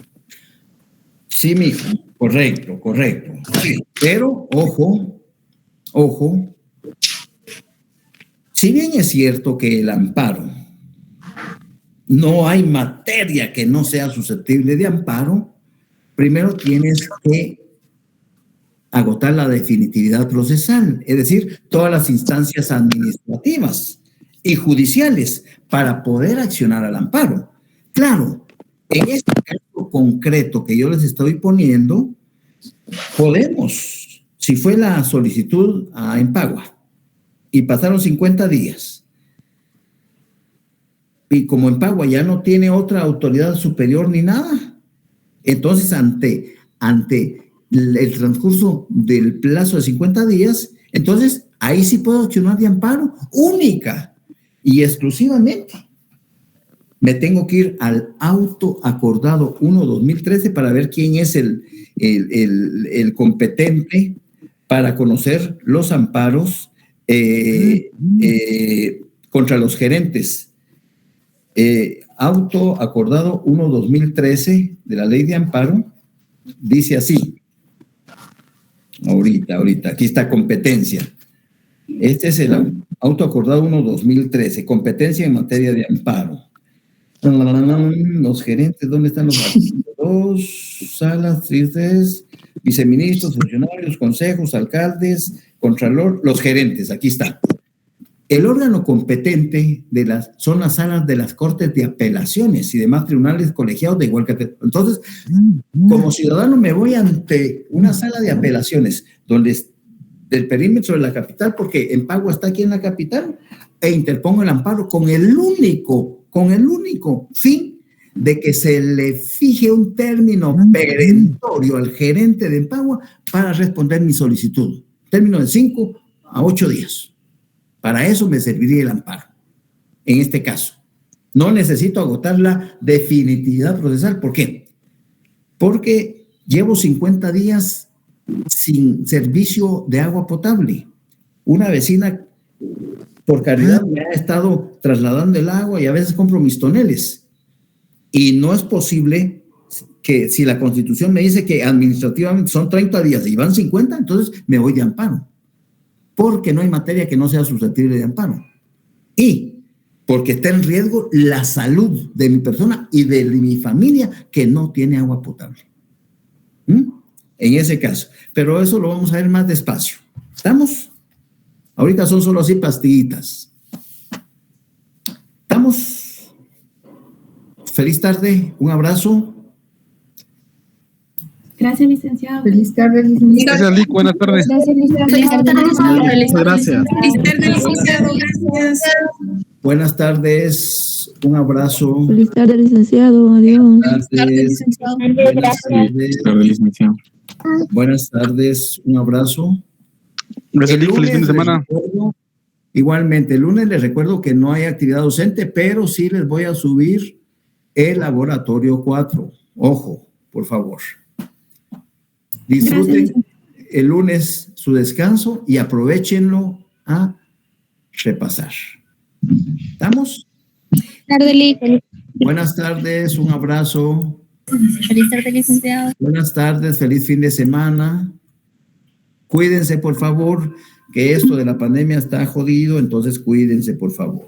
Speaker 3: Sí, mijo, correcto. Sí, pero, ojo, si bien es cierto que el amparo, no hay materia que no sea susceptible de amparo, primero tienes que agotar la definitividad procesal, es decir, todas las instancias administrativas y judiciales para poder accionar al amparo. Claro, en este caso concreto que yo les estoy poniendo, podemos, si fue la solicitud a Empagua y pasaron 50 días, y como Empagua ya no tiene otra autoridad superior ni nada, entonces ante el transcurso del plazo de 50 días, entonces ahí sí puedo accionar de amparo única y exclusivamente. Me tengo que ir al auto acordado 1/2013 para ver quién es el competente para conocer los amparos contra los gerentes. Auto acordado 1/2013 de la ley de amparo dice así. Ahorita, aquí está competencia. Este es el auto acordado 1/2013, competencia en materia de amparo. Los gerentes, ¿dónde están los dos salas, tristes, viceministros, funcionarios, consejos, alcaldes, contralor, los gerentes? Aquí está. El órgano competente son las salas de las cortes de apelaciones y demás tribunales colegiados de igual categoría. Entonces, como ciudadano me voy ante una sala de apelaciones del perímetro de la capital, porque Empagua está aquí en la capital, e interpongo el amparo con el único fin de que se le fije un término perentorio al gerente de Empagua para responder mi solicitud. Término de 5 a 8 días. Para eso me serviría el amparo, en este caso. No necesito agotar la definitividad procesal. ¿Por qué? Porque llevo 50 días sin servicio de agua potable. Una vecina, por caridad, me ha estado trasladando el agua y a veces compro mis toneles. Y no es posible que si la Constitución me dice que administrativamente son 30 días y van 50, entonces me voy de amparo. Porque no hay materia que no sea susceptible de amparo. Y porque está en riesgo la salud de mi persona y de mi familia que no tiene agua potable. En ese caso. Pero eso lo vamos a ver más despacio. ¿Estamos? Ahorita son solo así pastillitas. ¿Estamos? Feliz tarde. Un abrazo.
Speaker 8: Gracias, licenciado.
Speaker 4: Feliz tarde, licenciado.
Speaker 12: Gracias, Lic. Buenas tardes.
Speaker 11: Gracias, licenciado.
Speaker 12: Muchas gracias.
Speaker 6: Feliz tarde, licenciado. Gracias.
Speaker 3: Buenas tardes. Un abrazo.
Speaker 11: Feliz tarde, licenciado. Adiós.
Speaker 3: Buenas tardes. Buenas tardes, licenciado. Buenas tardes, un abrazo.
Speaker 12: Gracias, feliz fin de semana.
Speaker 3: Igualmente, el lunes les recuerdo que no hay actividad docente, pero sí les voy a subir el laboratorio 4. Ojo, por favor. Disfruten el lunes su descanso y aprovechenlo a repasar. ¿Estamos? Buenas tardes, un abrazo.
Speaker 8: Feliz tarde, licenciado.
Speaker 3: Buenas tardes, feliz fin de semana. Cuídense, por favor, que esto de la pandemia está jodido, entonces cuídense, por favor.